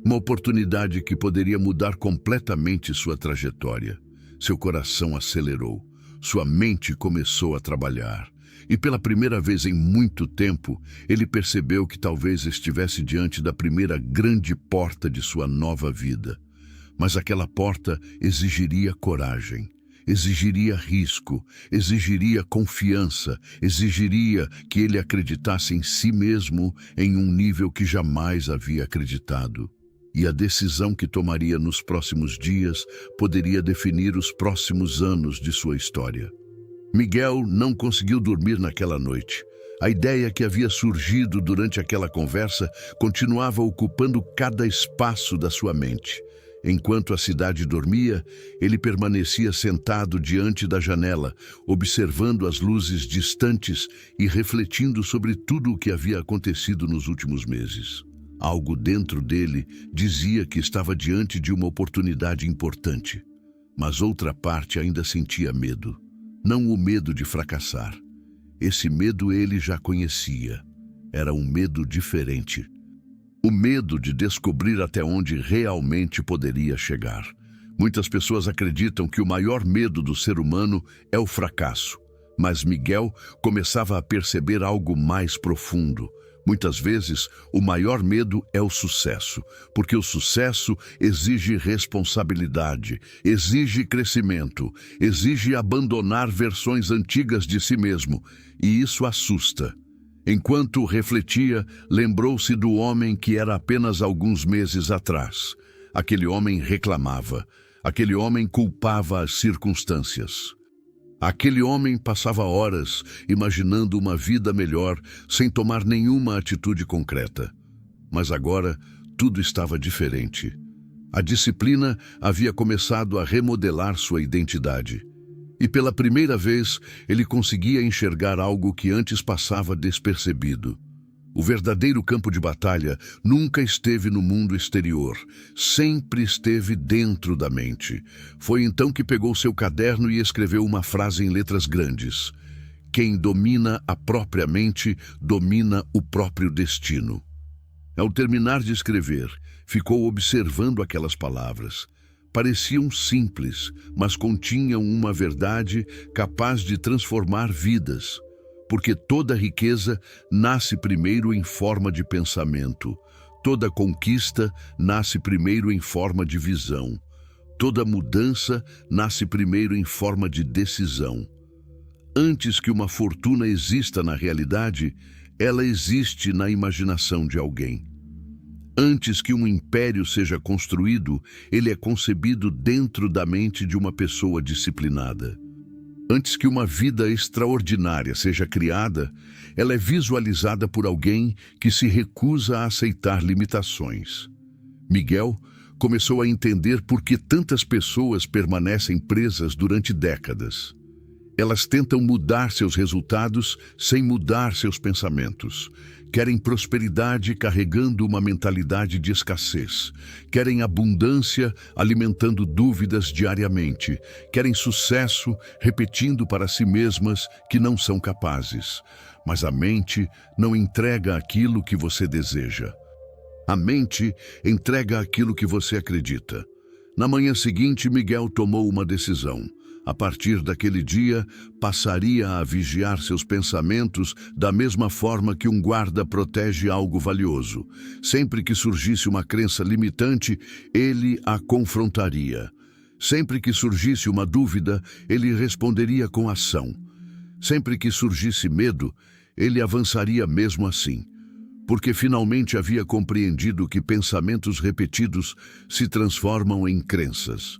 Uma oportunidade que poderia mudar completamente sua trajetória. Seu coração acelerou, sua mente começou a trabalhar. E pela primeira vez em muito tempo, ele percebeu que talvez estivesse diante da primeira grande porta de sua nova vida. Mas aquela porta exigiria coragem, exigiria risco, exigiria confiança, exigiria que ele acreditasse em si mesmo em um nível que jamais havia acreditado. E a decisão que tomaria nos próximos dias poderia definir os próximos anos de sua história. Miguel não conseguiu dormir naquela noite. A ideia que havia surgido durante aquela conversa continuava ocupando cada espaço da sua mente. Enquanto a cidade dormia, ele permanecia sentado diante da janela, observando as luzes distantes e refletindo sobre tudo o que havia acontecido nos últimos meses. Algo dentro dele dizia que estava diante de uma oportunidade importante, mas outra parte ainda sentia medo. Não o medo de fracassar. Esse medo ele já conhecia. Era um medo diferente. O medo de descobrir até onde realmente poderia chegar. Muitas pessoas acreditam que o maior medo do ser humano é o fracasso. Mas Miguel começava a perceber algo mais profundo. Muitas vezes, o maior medo é o sucesso, porque o sucesso exige responsabilidade, exige crescimento, exige abandonar versões antigas de si mesmo, e isso assusta. Enquanto refletia, lembrou-se do homem que era apenas alguns meses atrás. Aquele homem reclamava. Aquele homem culpava as circunstâncias. Aquele homem passava horas imaginando uma vida melhor sem tomar nenhuma atitude concreta. Mas agora tudo estava diferente. A disciplina havia começado a remodelar sua identidade. E pela primeira vez ele conseguia enxergar algo que antes passava despercebido. O verdadeiro campo de batalha nunca esteve no mundo exterior, sempre esteve dentro da mente. Foi então que pegou seu caderno e escreveu uma frase em letras grandes: quem domina a própria mente, domina o próprio destino. Ao terminar de escrever, ficou observando aquelas palavras. Pareciam simples, mas continham uma verdade capaz de transformar vidas. Porque toda riqueza nasce primeiro em forma de pensamento. Toda conquista nasce primeiro em forma de visão. Toda mudança nasce primeiro em forma de decisão. Antes que uma fortuna exista na realidade, ela existe na imaginação de alguém. Antes que um império seja construído, ele é concebido dentro da mente de uma pessoa disciplinada. Antes que uma vida extraordinária seja criada, ela é visualizada por alguém que se recusa a aceitar limitações. Miguel começou a entender por que tantas pessoas permanecem presas durante décadas. Elas tentam mudar seus resultados sem mudar seus pensamentos. Querem prosperidade carregando uma mentalidade de escassez. Querem abundância alimentando dúvidas diariamente. Querem sucesso repetindo para si mesmas que não são capazes. Mas a mente não entrega aquilo que você deseja. A mente entrega aquilo que você acredita. Na manhã seguinte, Miguel tomou uma decisão. A partir daquele dia, passaria a vigiar seus pensamentos da mesma forma que um guarda protege algo valioso. Sempre que surgisse uma crença limitante, ele a confrontaria. Sempre que surgisse uma dúvida, ele responderia com ação. Sempre que surgisse medo, ele avançaria mesmo assim. Porque finalmente havia compreendido que pensamentos repetidos se transformam em crenças.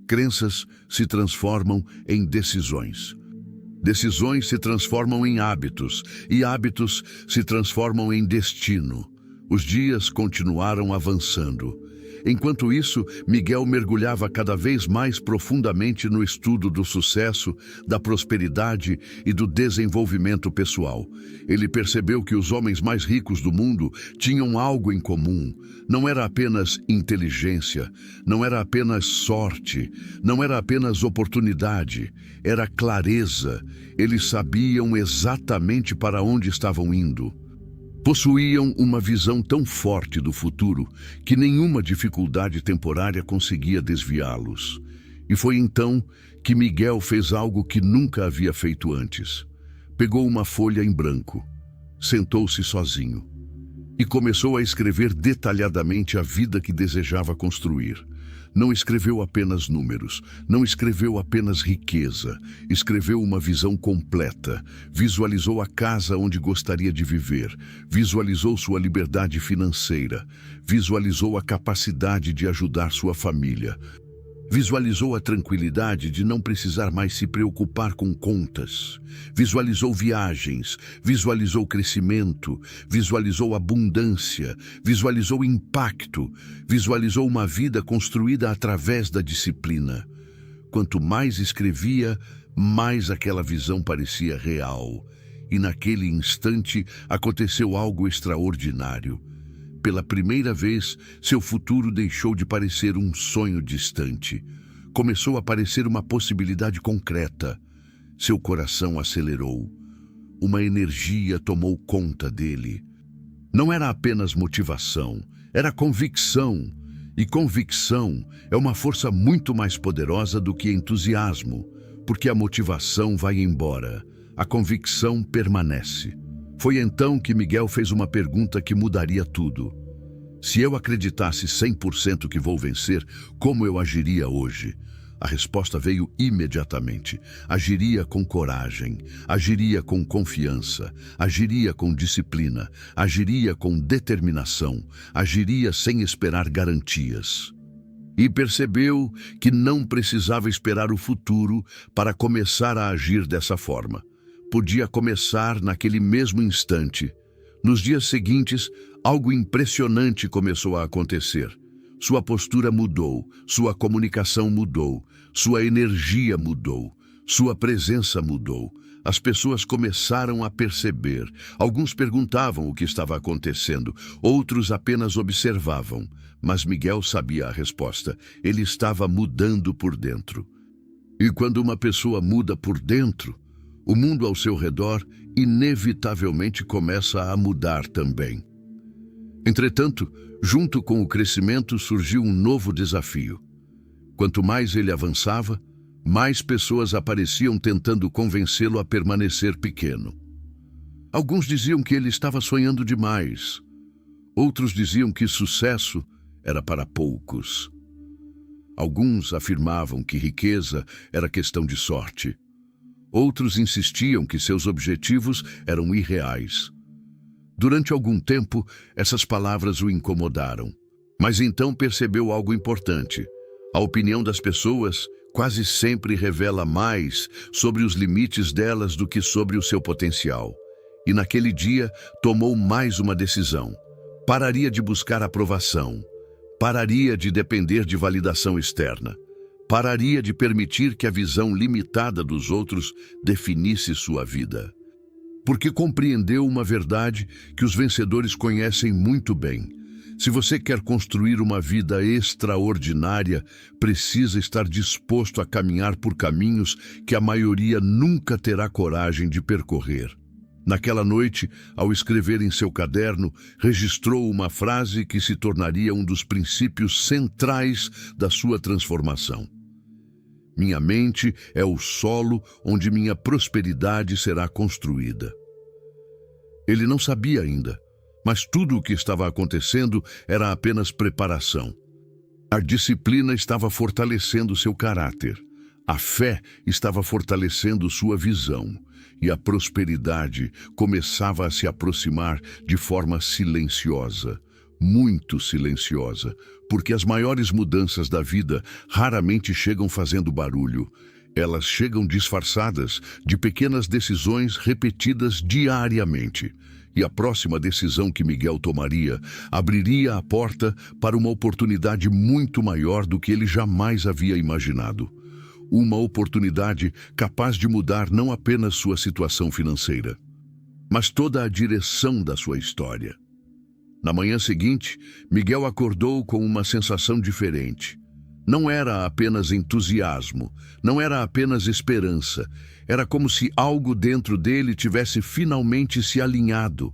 Crenças se transformam em decisões. Decisões se transformam em hábitos, e hábitos se transformam em destino. Os dias continuaram avançando. Enquanto isso, Miguel mergulhava cada vez mais profundamente no estudo do sucesso, da prosperidade e do desenvolvimento pessoal. Ele percebeu que os homens mais ricos do mundo tinham algo em comum. Não era apenas inteligência, não era apenas sorte, não era apenas oportunidade, era clareza. Eles sabiam exatamente para onde estavam indo. Possuíam uma visão tão forte do futuro que nenhuma dificuldade temporária conseguia desviá-los. E foi então que Miguel fez algo que nunca havia feito antes. Pegou uma folha em branco, sentou-se sozinho e começou a escrever detalhadamente a vida que desejava construir. Não escreveu apenas números, não escreveu apenas riqueza, escreveu uma visão completa, visualizou a casa onde gostaria de viver, visualizou sua liberdade financeira, visualizou a capacidade de ajudar sua família, visualizou a tranquilidade de não precisar mais se preocupar com contas, visualizou viagens, visualizou crescimento, visualizou abundância, visualizou impacto, visualizou uma vida construída através da disciplina. Quanto mais escrevia, mais aquela visão parecia real. E naquele instante aconteceu algo extraordinário. Pela primeira vez, seu futuro deixou de parecer um sonho distante. Começou a parecer uma possibilidade concreta. Seu coração acelerou. Uma energia tomou conta dele. Não era apenas motivação, era convicção. E convicção é uma força muito mais poderosa do que entusiasmo, porque a motivação vai embora, a convicção permanece. Foi então que Miguel fez uma pergunta que mudaria tudo. Se eu acreditasse 100% que vou vencer, como eu agiria hoje? A resposta veio imediatamente. Agiria com coragem, agiria com confiança, agiria com disciplina, agiria com determinação, agiria sem esperar garantias. E percebeu que não precisava esperar o futuro para começar a agir dessa forma. Podia começar naquele mesmo instante. Nos dias seguintes, algo impressionante começou a acontecer. Sua postura mudou, sua comunicação mudou, sua energia mudou, sua presença mudou. As pessoas começaram a perceber. Alguns perguntavam o que estava acontecendo, outros apenas observavam. Mas Miguel sabia a resposta. Ele estava mudando por dentro. E quando uma pessoa muda por dentro, o mundo ao seu redor inevitavelmente começa a mudar também. Entretanto, junto com o crescimento surgiu um novo desafio. Quanto mais ele avançava, mais pessoas apareciam tentando convencê-lo a permanecer pequeno. Alguns diziam que ele estava sonhando demais. Outros diziam que sucesso era para poucos. Alguns afirmavam que riqueza era questão de sorte. Outros insistiam que seus objetivos eram irreais. Durante algum tempo, essas palavras o incomodaram. Mas então percebeu algo importante. A opinião das pessoas quase sempre revela mais sobre os limites delas do que sobre o seu potencial. E naquele dia, tomou mais uma decisão. Pararia de buscar aprovação. Pararia de depender de validação externa. Pararia de permitir que a visão limitada dos outros definisse sua vida. Porque compreendeu uma verdade que os vencedores conhecem muito bem. Se você quer construir uma vida extraordinária, precisa estar disposto a caminhar por caminhos que a maioria nunca terá coragem de percorrer. Naquela noite, ao escrever em seu caderno, registrou uma frase que se tornaria um dos princípios centrais da sua transformação. Minha mente é o solo onde minha prosperidade será construída. Ele não sabia ainda, mas tudo o que estava acontecendo era apenas preparação. A disciplina estava fortalecendo seu caráter. A fé estava fortalecendo sua visão. E a prosperidade começava a se aproximar de forma silenciosa, muito silenciosa, porque as maiores mudanças da vida raramente chegam fazendo barulho. Elas chegam disfarçadas de pequenas decisões repetidas diariamente. E a próxima decisão que Miguel tomaria abriria a porta para uma oportunidade muito maior do que ele jamais havia imaginado. Uma oportunidade capaz de mudar não apenas sua situação financeira, mas toda a direção da sua história. Na manhã seguinte, Miguel acordou com uma sensação diferente. Não era apenas entusiasmo, não era apenas esperança. Era como se algo dentro dele tivesse finalmente se alinhado.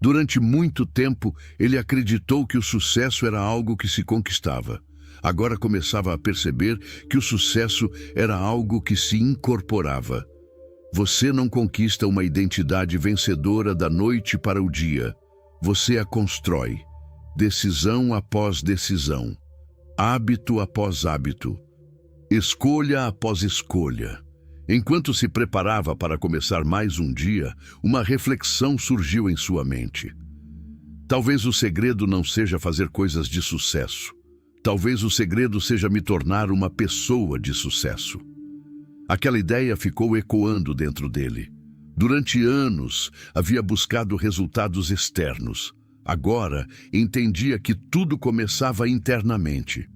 Durante muito tempo, ele acreditou que o sucesso era algo que se conquistava. Agora começava a perceber que o sucesso era algo que se incorporava. Você não conquista uma identidade vencedora da noite para o dia. Você a constrói, decisão após decisão, hábito após hábito, escolha após escolha. Enquanto se preparava para começar mais um dia, uma reflexão surgiu em sua mente. Talvez o segredo não seja fazer coisas de sucesso. Talvez o segredo seja me tornar uma pessoa de sucesso. Aquela ideia ficou ecoando dentro dele. Durante anos, havia buscado resultados externos. Agora, entendia que tudo começava internamente.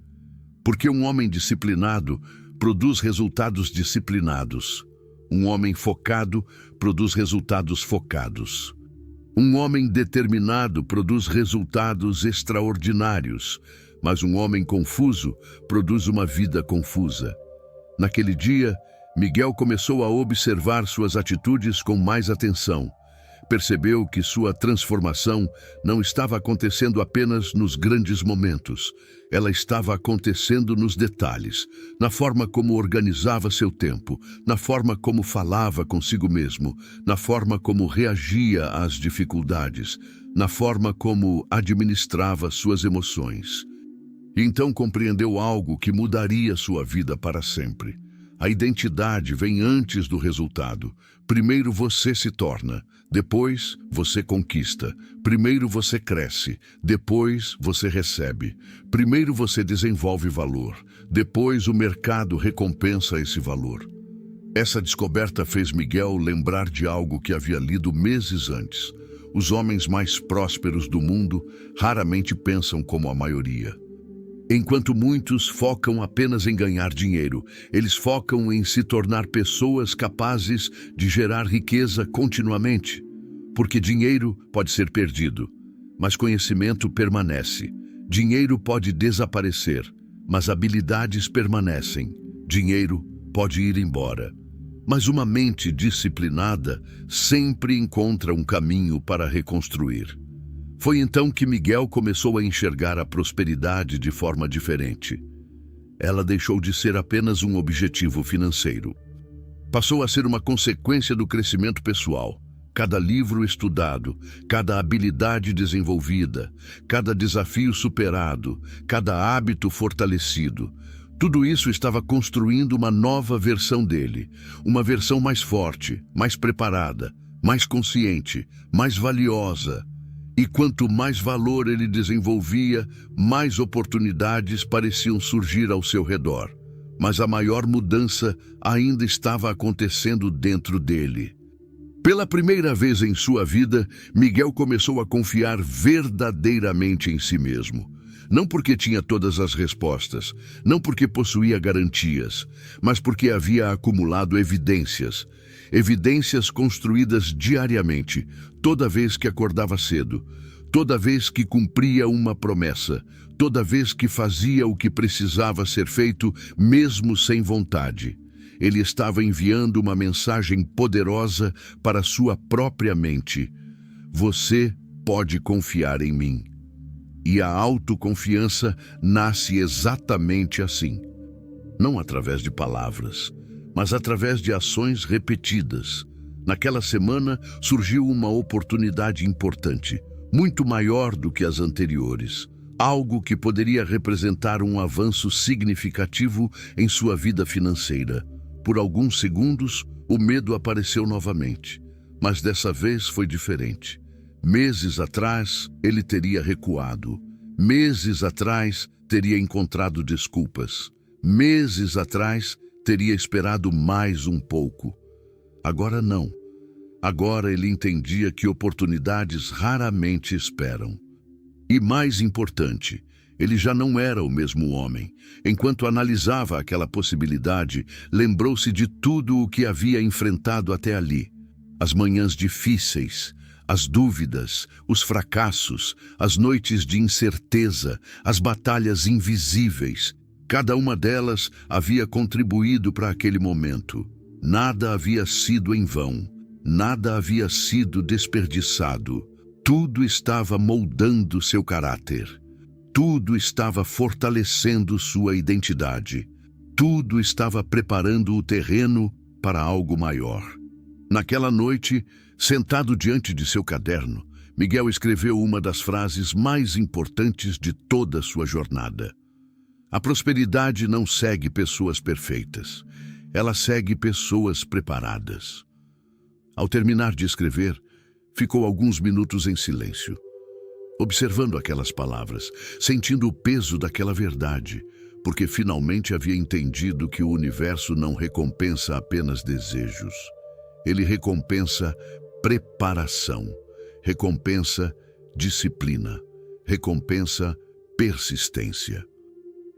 Porque um homem disciplinado produz resultados disciplinados. Um homem focado produz resultados focados. Um homem determinado produz resultados extraordinários. Mas um homem confuso produz uma vida confusa. Naquele dia, Miguel começou a observar suas atitudes com mais atenção. Percebeu que sua transformação não estava acontecendo apenas nos grandes momentos. Ela estava acontecendo nos detalhes, na forma como organizava seu tempo, na forma como falava consigo mesmo, na forma como reagia às dificuldades, na forma como administrava suas emoções. E então compreendeu algo que mudaria sua vida para sempre. A identidade vem antes do resultado. Primeiro você se torna, depois você conquista. Primeiro você cresce, depois você recebe. Primeiro você desenvolve valor, depois o mercado recompensa esse valor. Essa descoberta fez Miguel lembrar de algo que havia lido meses antes. Os homens mais prósperos do mundo raramente pensam como a maioria. Enquanto muitos focam apenas em ganhar dinheiro, eles focam em se tornar pessoas capazes de gerar riqueza continuamente. Porque dinheiro pode ser perdido, mas conhecimento permanece. Dinheiro pode desaparecer, mas habilidades permanecem. Dinheiro pode ir embora, mas uma mente disciplinada sempre encontra um caminho para reconstruir. Foi então que Miguel começou a enxergar a prosperidade de forma diferente. Ela deixou de ser apenas um objetivo financeiro. Passou a ser uma consequência do crescimento pessoal. Cada livro estudado, cada habilidade desenvolvida, cada desafio superado, cada hábito fortalecido, tudo isso estava construindo uma nova versão dele, uma versão mais forte, mais preparada, mais consciente, mais valiosa. E quanto mais valor ele desenvolvia, mais oportunidades pareciam surgir ao seu redor. Mas a maior mudança ainda estava acontecendo dentro dele. Pela primeira vez em sua vida, Miguel começou a confiar verdadeiramente em si mesmo. Não porque tinha todas as respostas, não porque possuía garantias, mas porque havia acumulado evidências. Evidências construídas diariamente, toda vez que acordava cedo, toda vez que cumpria uma promessa, toda vez que fazia o que precisava ser feito, mesmo sem vontade. Ele estava enviando uma mensagem poderosa para sua própria mente. Você pode confiar em mim. E a autoconfiança nasce exatamente assim. Não através de palavras, mas através de ações repetidas. Naquela semana surgiu uma oportunidade importante, muito maior do que as anteriores. Algo que poderia representar um avanço significativo em sua vida financeira. Por alguns segundos, o medo apareceu novamente, mas dessa vez foi diferente. Meses atrás, ele teria recuado. Meses atrás, teria encontrado desculpas. Meses atrás, teria esperado mais um pouco. Agora não. Agora ele entendia que oportunidades raramente esperam. E mais importante, ele já não era o mesmo homem. Enquanto analisava aquela possibilidade, lembrou-se de tudo o que havia enfrentado até ali. As manhãs difíceis, as dúvidas, os fracassos, as noites de incerteza, as batalhas invisíveis. Cada uma delas havia contribuído para aquele momento. Nada havia sido em vão. Nada havia sido desperdiçado. Tudo estava moldando seu caráter. Tudo estava fortalecendo sua identidade. Tudo estava preparando o terreno para algo maior. Naquela noite, sentado diante de seu caderno, Miguel escreveu uma das frases mais importantes de toda a sua jornada. A prosperidade não segue pessoas perfeitas. Ela segue pessoas preparadas. Ao terminar de escrever, ficou alguns minutos em silêncio, observando aquelas palavras, sentindo o peso daquela verdade, porque finalmente havia entendido que o universo não recompensa apenas desejos. Ele recompensa preparação, recompensa disciplina, recompensa persistência.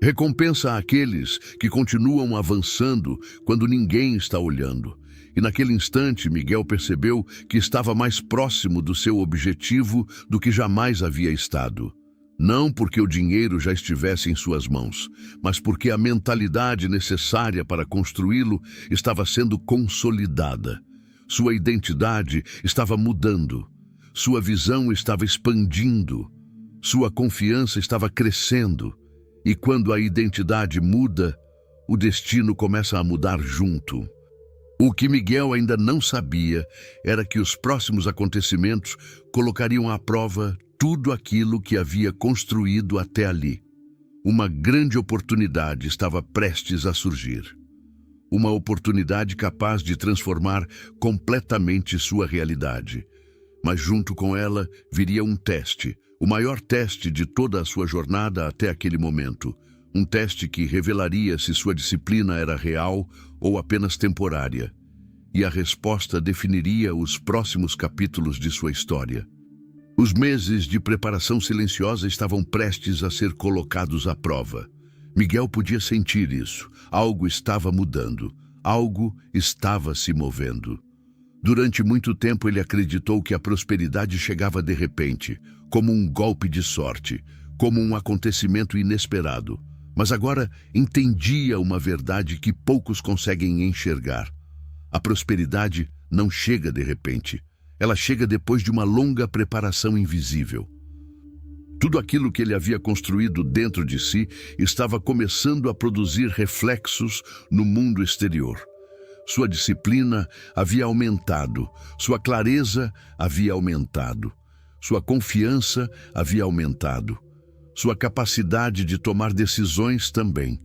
Recompensa aqueles que continuam avançando quando ninguém está olhando. E naquele instante, Miguel percebeu que estava mais próximo do seu objetivo do que jamais havia estado. Não porque o dinheiro já estivesse em suas mãos, mas porque a mentalidade necessária para construí-lo estava sendo consolidada. Sua identidade estava mudando. Sua visão estava expandindo. Sua confiança estava crescendo. E quando a identidade muda, o destino começa a mudar junto. O que Miguel ainda não sabia era que os próximos acontecimentos colocariam à prova tudo aquilo que havia construído até ali. Uma grande oportunidade estava prestes a surgir. Uma oportunidade capaz de transformar completamente sua realidade. Mas junto com ela viria um teste, o maior teste de toda a sua jornada até aquele momento. Um teste que revelaria se sua disciplina era real ou apenas temporária. E a resposta definiria os próximos capítulos de sua história. Os meses de preparação silenciosa estavam prestes a ser colocados à prova. Miguel podia sentir isso. Algo estava mudando. Algo estava se movendo. Durante muito tempo ele acreditou que a prosperidade chegava de repente, como um golpe de sorte, como um acontecimento inesperado. Mas agora entendia uma verdade que poucos conseguem enxergar. A prosperidade não chega de repente. Ela chega depois de uma longa preparação invisível. Tudo aquilo que ele havia construído dentro de si estava começando a produzir reflexos no mundo exterior. Sua disciplina havia aumentado, sua clareza havia aumentado, sua confiança havia aumentado, sua capacidade de tomar decisões também.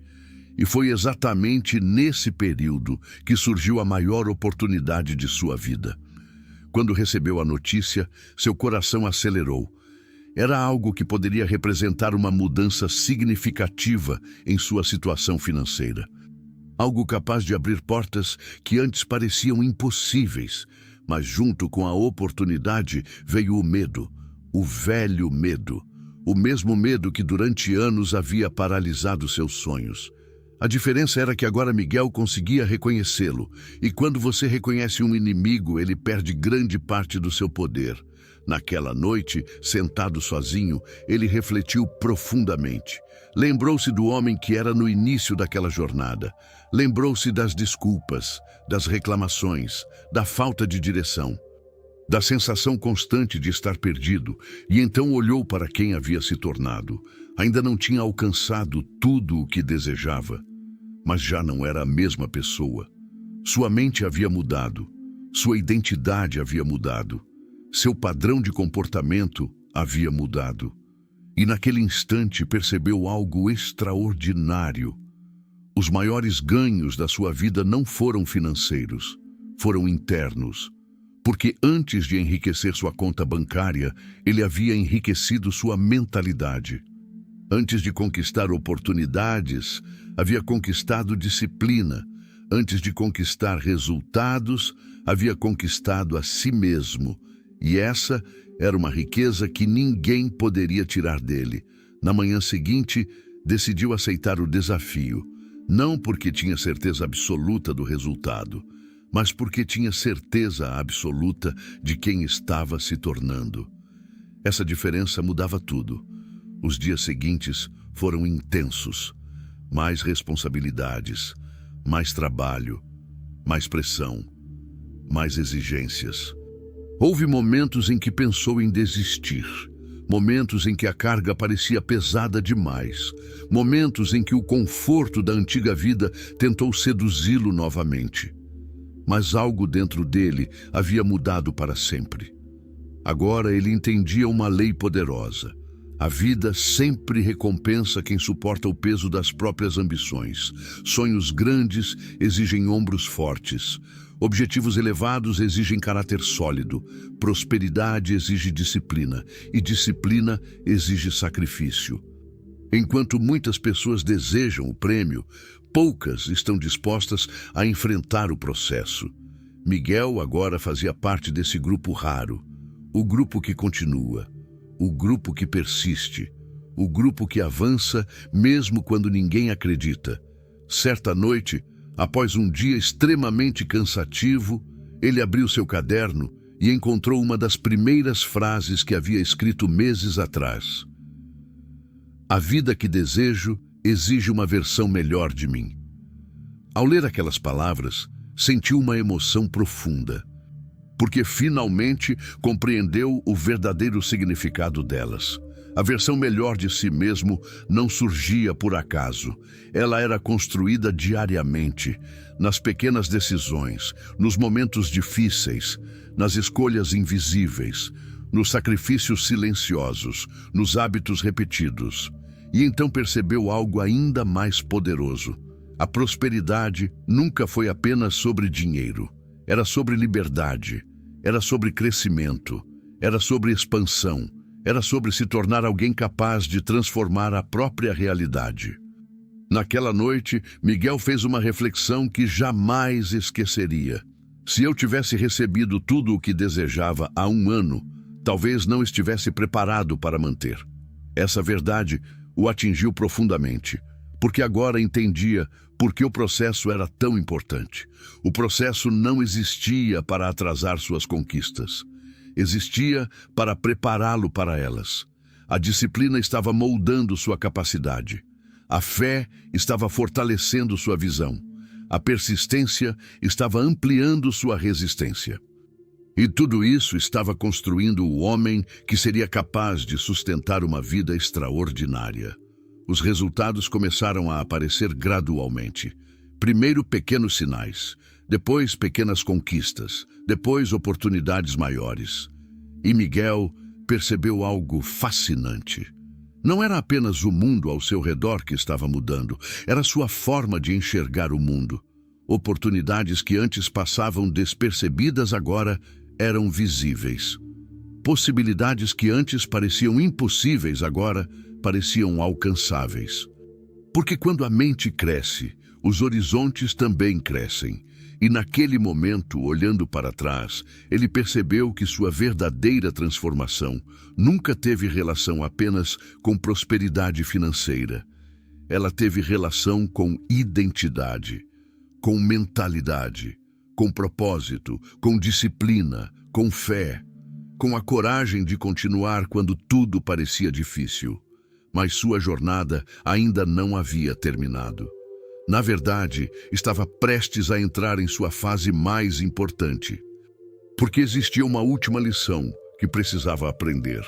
E foi exatamente nesse período que surgiu a maior oportunidade de sua vida. Quando recebeu a notícia, seu coração acelerou. Era algo que poderia representar uma mudança significativa em sua situação financeira. Algo capaz de abrir portas que antes pareciam impossíveis. Mas junto com a oportunidade veio o medo, o velho medo. O mesmo medo que durante anos havia paralisado seus sonhos. A diferença era que agora Miguel conseguia reconhecê-lo, e quando você reconhece um inimigo, ele perde grande parte do seu poder. Naquela noite, sentado sozinho, ele refletiu profundamente. Lembrou-se do homem que era no início daquela jornada. Lembrou-se das desculpas, das reclamações, da falta de direção, da sensação constante de estar perdido, e então olhou para quem havia se tornado. Ainda não tinha alcançado tudo o que desejava, mas já não era a mesma pessoa. Sua mente havia mudado, sua identidade havia mudado, seu padrão de comportamento havia mudado. E naquele instante percebeu algo extraordinário. Os maiores ganhos da sua vida não foram financeiros, foram internos. Porque antes de enriquecer sua conta bancária, ele havia enriquecido sua mentalidade. Antes de conquistar oportunidades, havia conquistado disciplina. Antes de conquistar resultados, havia conquistado a si mesmo. E essa era uma riqueza que ninguém poderia tirar dele. Na manhã seguinte, decidiu aceitar o desafio. Não porque tinha certeza absoluta do resultado, mas porque tinha certeza absoluta de quem estava se tornando. Essa diferença mudava tudo. Os dias seguintes foram intensos. Mais responsabilidades, mais trabalho, mais pressão, mais exigências. Houve momentos em que pensou em desistir. Momentos em que a carga parecia pesada demais. Momentos em que o conforto da antiga vida tentou seduzi-lo novamente. Mas algo dentro dele havia mudado para sempre. Agora ele entendia uma lei poderosa. A vida sempre recompensa quem suporta o peso das próprias ambições. Sonhos grandes exigem ombros fortes. Objetivos elevados exigem caráter sólido. Prosperidade exige disciplina. E disciplina exige sacrifício. Enquanto muitas pessoas desejam o prêmio, poucas estão dispostas a enfrentar o processo. Miguel agora fazia parte desse grupo raro. O grupo que continua. O grupo que persiste. O grupo que avança mesmo quando ninguém acredita. Certa noite, após um dia extremamente cansativo, ele abriu seu caderno e encontrou uma das primeiras frases que havia escrito meses atrás. A vida que desejo exige uma versão melhor de mim. Ao ler aquelas palavras, sentiu uma emoção profunda, porque finalmente compreendeu o verdadeiro significado delas. A versão melhor de si mesmo não surgia por acaso. Ela era construída diariamente, nas pequenas decisões, nos momentos difíceis, nas escolhas invisíveis, nos sacrifícios silenciosos, nos hábitos repetidos. E então percebeu algo ainda mais poderoso. A prosperidade nunca foi apenas sobre dinheiro. Era sobre liberdade, era sobre crescimento, era sobre expansão, era sobre se tornar alguém capaz de transformar a própria realidade. Naquela noite, Miguel fez uma reflexão que jamais esqueceria. Se eu tivesse recebido tudo o que desejava há 1 ano, talvez não estivesse preparado para manter. Essa verdade o atingiu profundamente, porque agora entendia por que o processo era tão importante. O processo não existia para atrasar suas conquistas. Existia para prepará-lo para elas. A disciplina estava moldando sua capacidade. A fé estava fortalecendo sua visão. A persistência estava ampliando sua resistência. E tudo isso estava construindo o homem que seria capaz de sustentar uma vida extraordinária. Os resultados começaram a aparecer gradualmente. Primeiro pequenos sinais, depois pequenas conquistas, depois oportunidades maiores. E Miguel percebeu algo fascinante. Não era apenas o mundo ao seu redor que estava mudando, era sua forma de enxergar o mundo. Oportunidades que antes passavam despercebidas agora eram visíveis. Possibilidades que antes pareciam impossíveis agora pareciam alcançáveis. Porque quando a mente cresce, os horizontes também crescem. E naquele momento, olhando para trás, ele percebeu que sua verdadeira transformação nunca teve relação apenas com prosperidade financeira. Ela teve relação com identidade, com mentalidade, com propósito, com disciplina, com fé, com a coragem de continuar quando tudo parecia difícil. Mas sua jornada ainda não havia terminado. Na verdade, estava prestes a entrar em sua fase mais importante. Porque existia uma última lição que precisava aprender.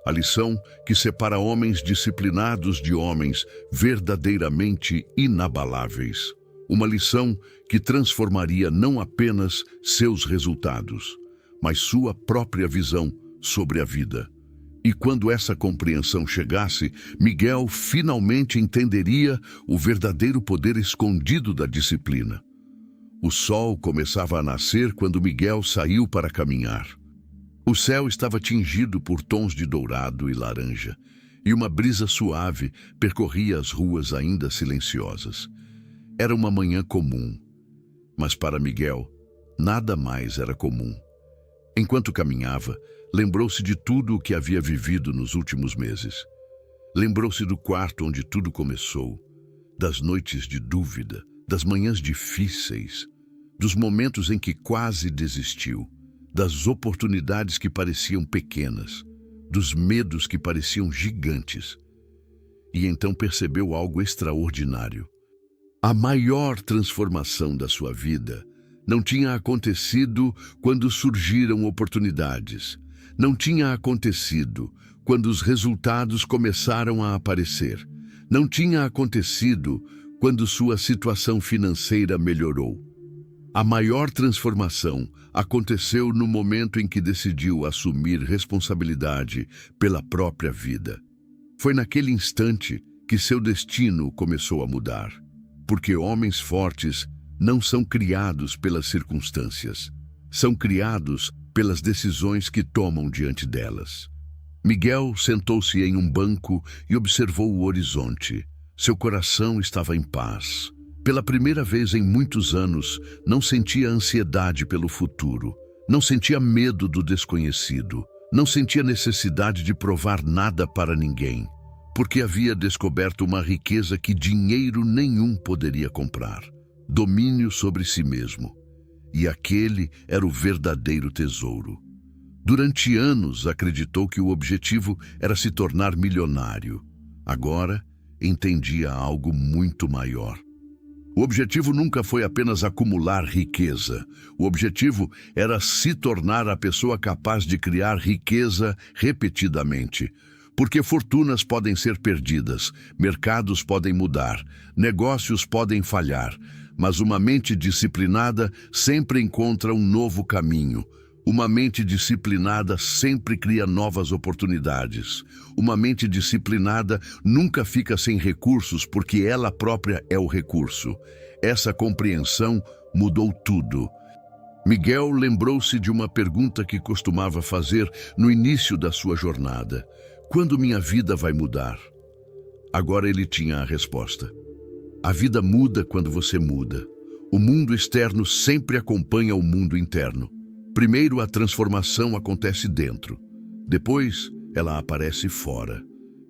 A lição que separa homens disciplinados de homens verdadeiramente inabaláveis. Uma lição que transformaria não apenas seus resultados, mas sua própria visão sobre a vida. E quando essa compreensão chegasse, Miguel finalmente entenderia o verdadeiro poder escondido da disciplina. O sol começava a nascer quando Miguel saiu para caminhar. O céu estava tingido por tons de dourado e laranja, e uma brisa suave percorria as ruas ainda silenciosas. Era uma manhã comum, mas para Miguel, nada mais era comum. Enquanto caminhava, lembrou-se de tudo o que havia vivido nos últimos meses. Lembrou-se do quarto onde tudo começou, das noites de dúvida, das manhãs difíceis, dos momentos em que quase desistiu, das oportunidades que pareciam pequenas, dos medos que pareciam gigantes. E então percebeu algo extraordinário. A maior transformação da sua vida não tinha acontecido quando surgiram oportunidades. Não tinha acontecido quando os resultados começaram a aparecer. Não tinha acontecido quando sua situação financeira melhorou. A maior transformação aconteceu no momento em que decidiu assumir responsabilidade pela própria vida. Foi naquele instante que seu destino começou a mudar. Porque homens fortes não são criados pelas circunstâncias, são criados pelas decisões que tomam diante delas. Miguel sentou-se em um banco e observou o horizonte. Seu coração estava em paz. Pela primeira vez em muitos anos, não sentia ansiedade pelo futuro, não sentia medo do desconhecido, não sentia necessidade de provar nada para ninguém, porque havia descoberto uma riqueza que dinheiro nenhum poderia comprar: domínio sobre si mesmo. E aquele era o verdadeiro tesouro. Durante anos acreditou que o objetivo era se tornar milionário. Agora entendia algo muito maior. O objetivo nunca foi apenas acumular riqueza. O objetivo era se tornar a pessoa capaz de criar riqueza repetidamente. Porque fortunas podem ser perdidas, mercados podem mudar, negócios podem falhar, mas uma mente disciplinada sempre encontra um novo caminho, Uma mente disciplinada sempre cria novas oportunidades. Uma mente disciplinada nunca fica sem recursos porque ela própria é o recurso. Essa compreensão mudou tudo. Miguel lembrou-se de uma pergunta que costumava fazer no início da sua jornada: quando minha vida vai mudar? Agora ele tinha a resposta. A vida muda quando você muda. O mundo externo sempre acompanha o mundo interno. Primeiro, a transformação acontece dentro. Depois, ela aparece fora.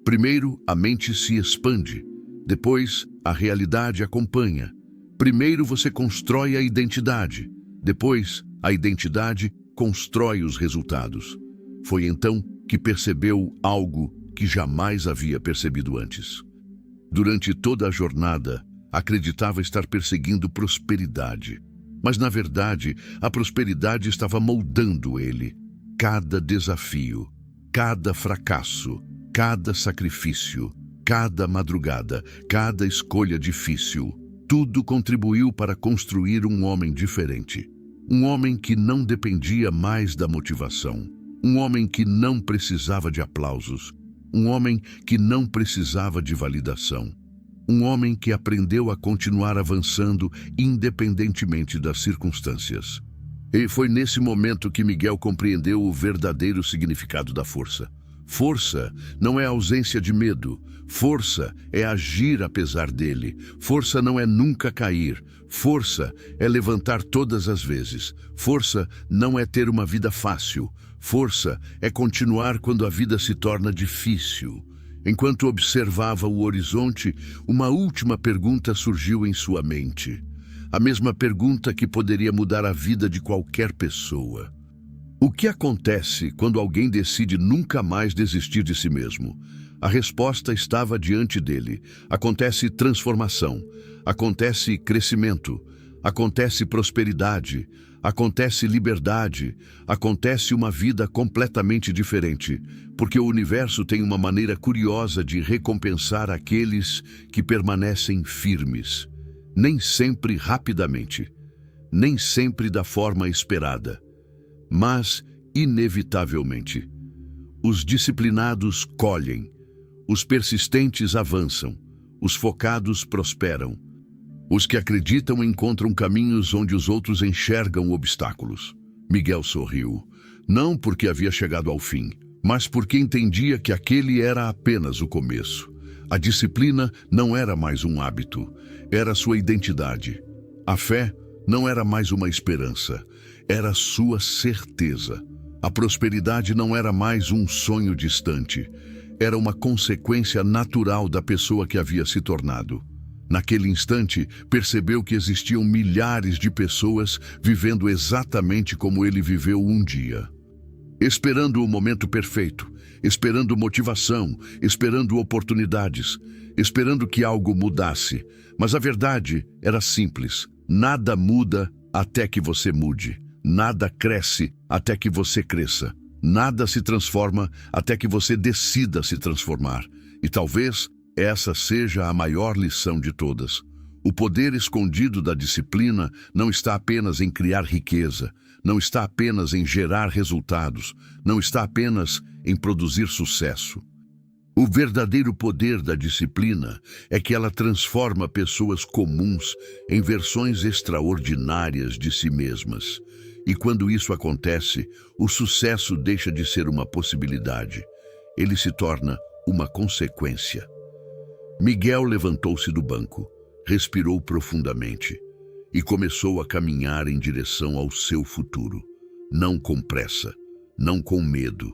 Primeiro, a mente se expande. Depois, a realidade acompanha. Primeiro, você constrói a identidade. Depois, a identidade constrói os resultados. Foi então que percebeu algo que jamais havia percebido antes. Durante toda a jornada, acreditava estar perseguindo prosperidade. Mas, na verdade, a prosperidade estava moldando ele. Cada desafio, cada fracasso, cada sacrifício, cada madrugada, cada escolha difícil, tudo contribuiu para construir um homem diferente. Um homem que não dependia mais da motivação. Um homem que não precisava de aplausos. Um homem que não precisava de validação. Um homem que aprendeu a continuar avançando independentemente das circunstâncias. E foi nesse momento que Miguel compreendeu o verdadeiro significado da força. Força não é ausência de medo. Força é agir apesar dele. Força não é nunca cair. Força é levantar todas as vezes. Força não é ter uma vida fácil. Força é continuar quando a vida se torna difícil. Enquanto observava o horizonte, uma última pergunta surgiu em sua mente. A mesma pergunta que poderia mudar a vida de qualquer pessoa. O que acontece quando alguém decide nunca mais desistir de si mesmo? A resposta estava diante dele. Acontece transformação, acontece crescimento, acontece prosperidade, acontece liberdade, acontece uma vida completamente diferente, porque o universo tem uma maneira curiosa de recompensar aqueles que permanecem firmes. Nem sempre rapidamente, nem sempre da forma esperada, mas inevitavelmente. Os disciplinados colhem, os persistentes avançam, os focados prosperam. Os que acreditam encontram caminhos onde os outros enxergam obstáculos. Miguel sorriu, não porque havia chegado ao fim, mas porque entendia que aquele era apenas o começo. A disciplina não era mais um hábito, era sua identidade. A fé não era mais uma esperança, era sua certeza. A prosperidade não era mais um sonho distante, era uma consequência natural da pessoa que havia se tornado. Naquele instante, percebeu que existiam milhares de pessoas vivendo exatamente como ele viveu um dia. Esperando o momento perfeito, esperando motivação, esperando oportunidades, esperando que algo mudasse. Mas a verdade era simples: nada muda até que você mude. Nada cresce até que você cresça. Nada se transforma até que você decida se transformar. E talvez essa seja a maior lição de todas. O poder escondido da disciplina não está apenas em criar riqueza, não está apenas em gerar resultados, não está apenas em produzir sucesso. O verdadeiro poder da disciplina é que ela transforma pessoas comuns em versões extraordinárias de si mesmas. E quando isso acontece, o sucesso deixa de ser uma possibilidade. Ele se torna uma consequência. Miguel levantou-se do banco, respirou profundamente e começou a caminhar em direção ao seu futuro. Não com pressa, não com medo,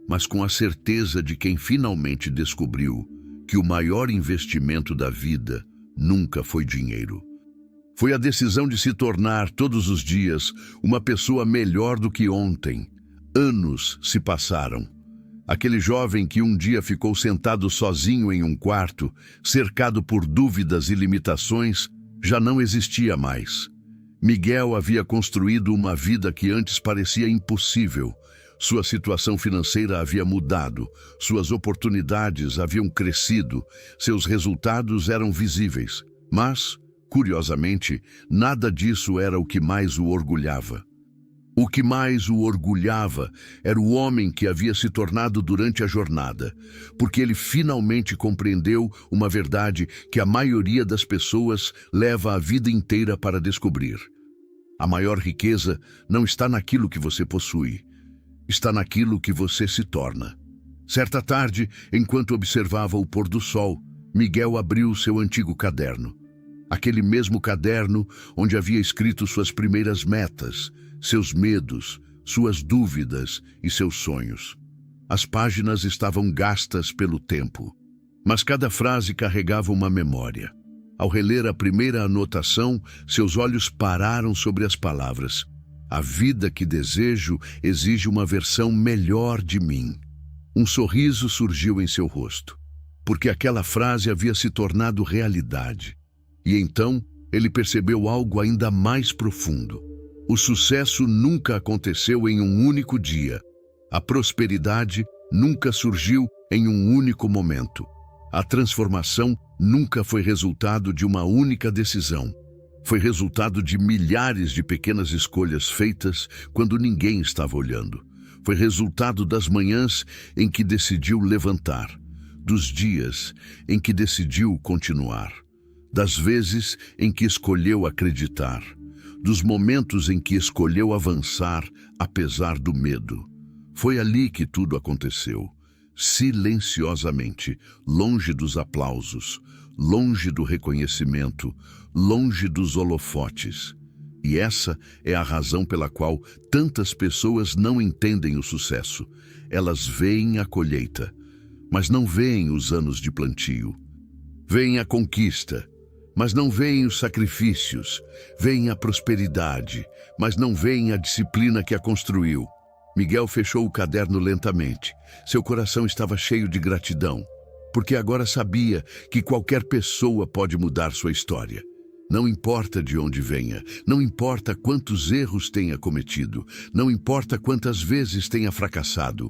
mas com a certeza de quem finalmente descobriu que o maior investimento da vida nunca foi dinheiro. Foi a decisão de se tornar todos os dias uma pessoa melhor do que ontem. Anos se passaram. Aquele jovem que um dia ficou sentado sozinho em um quarto, cercado por dúvidas e limitações, já não existia mais. Miguel havia construído uma vida que antes parecia impossível. Sua situação financeira havia mudado, suas oportunidades haviam crescido, seus resultados eram visíveis. Mas, curiosamente, nada disso era o que mais o orgulhava. O que mais o orgulhava era o homem que havia se tornado durante a jornada, porque ele finalmente compreendeu uma verdade que a maioria das pessoas leva a vida inteira para descobrir. A maior riqueza não está naquilo que você possui, está naquilo que você se torna. Certa tarde, enquanto observava o pôr do sol, Miguel abriu seu antigo caderno. Aquele mesmo caderno onde havia escrito suas primeiras metas, seus medos, suas dúvidas e seus sonhos. As páginas estavam gastas pelo tempo, mas cada frase carregava uma memória. Ao reler a primeira anotação, seus olhos pararam sobre as palavras: "A vida que desejo exige uma versão melhor de mim." Um sorriso surgiu em seu rosto, porque aquela frase havia se tornado realidade. E então ele percebeu algo ainda mais profundo. O sucesso nunca aconteceu em um único dia. A prosperidade nunca surgiu em um único momento. A transformação nunca foi resultado de uma única decisão. Foi resultado de milhares de pequenas escolhas feitas quando ninguém estava olhando. Foi resultado das manhãs em que decidiu levantar, dos dias em que decidiu continuar, das vezes em que escolheu acreditar, dos momentos em que escolheu avançar apesar do medo. Foi ali que tudo aconteceu, silenciosamente, longe dos aplausos, longe do reconhecimento, longe dos holofotes. E essa é a razão pela qual tantas pessoas não entendem o sucesso. Elas veem a colheita, mas não veem os anos de plantio. Veem a conquista, mas não veem os sacrifícios. Veem a prosperidade, mas não veem a disciplina que a construiu. Miguel fechou o caderno lentamente. Seu coração estava cheio de gratidão, porque agora sabia que qualquer pessoa pode mudar sua história. Não importa de onde venha, não importa quantos erros tenha cometido, não importa quantas vezes tenha fracassado.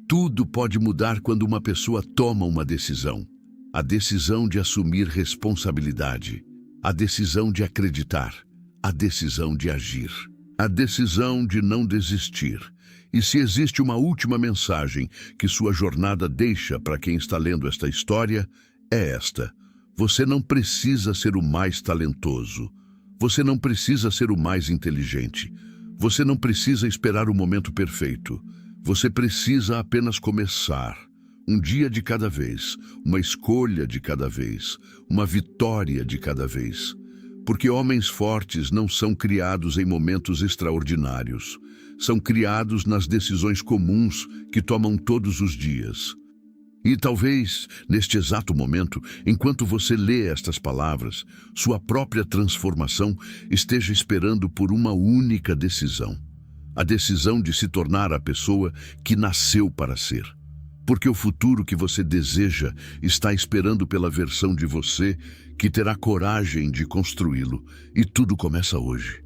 Tudo pode mudar quando uma pessoa toma uma decisão. A decisão de assumir responsabilidade, a decisão de acreditar, a decisão de agir, a decisão de não desistir. E se existe uma última mensagem que sua jornada deixa para quem está lendo esta história, é esta: você não precisa ser o mais talentoso, você não precisa ser o mais inteligente, você não precisa esperar o momento perfeito, você precisa apenas começar. Um dia de cada vez, uma escolha de cada vez, uma vitória de cada vez. Porque homens fortes não são criados em momentos extraordinários. São criados nas decisões comuns que tomam todos os dias. E talvez, neste exato momento, enquanto você lê estas palavras, sua própria transformação esteja esperando por uma única decisão. A decisão de se tornar a pessoa que nasceu para ser. Porque o futuro que você deseja está esperando pela versão de você que terá coragem de construí-lo. E tudo começa hoje.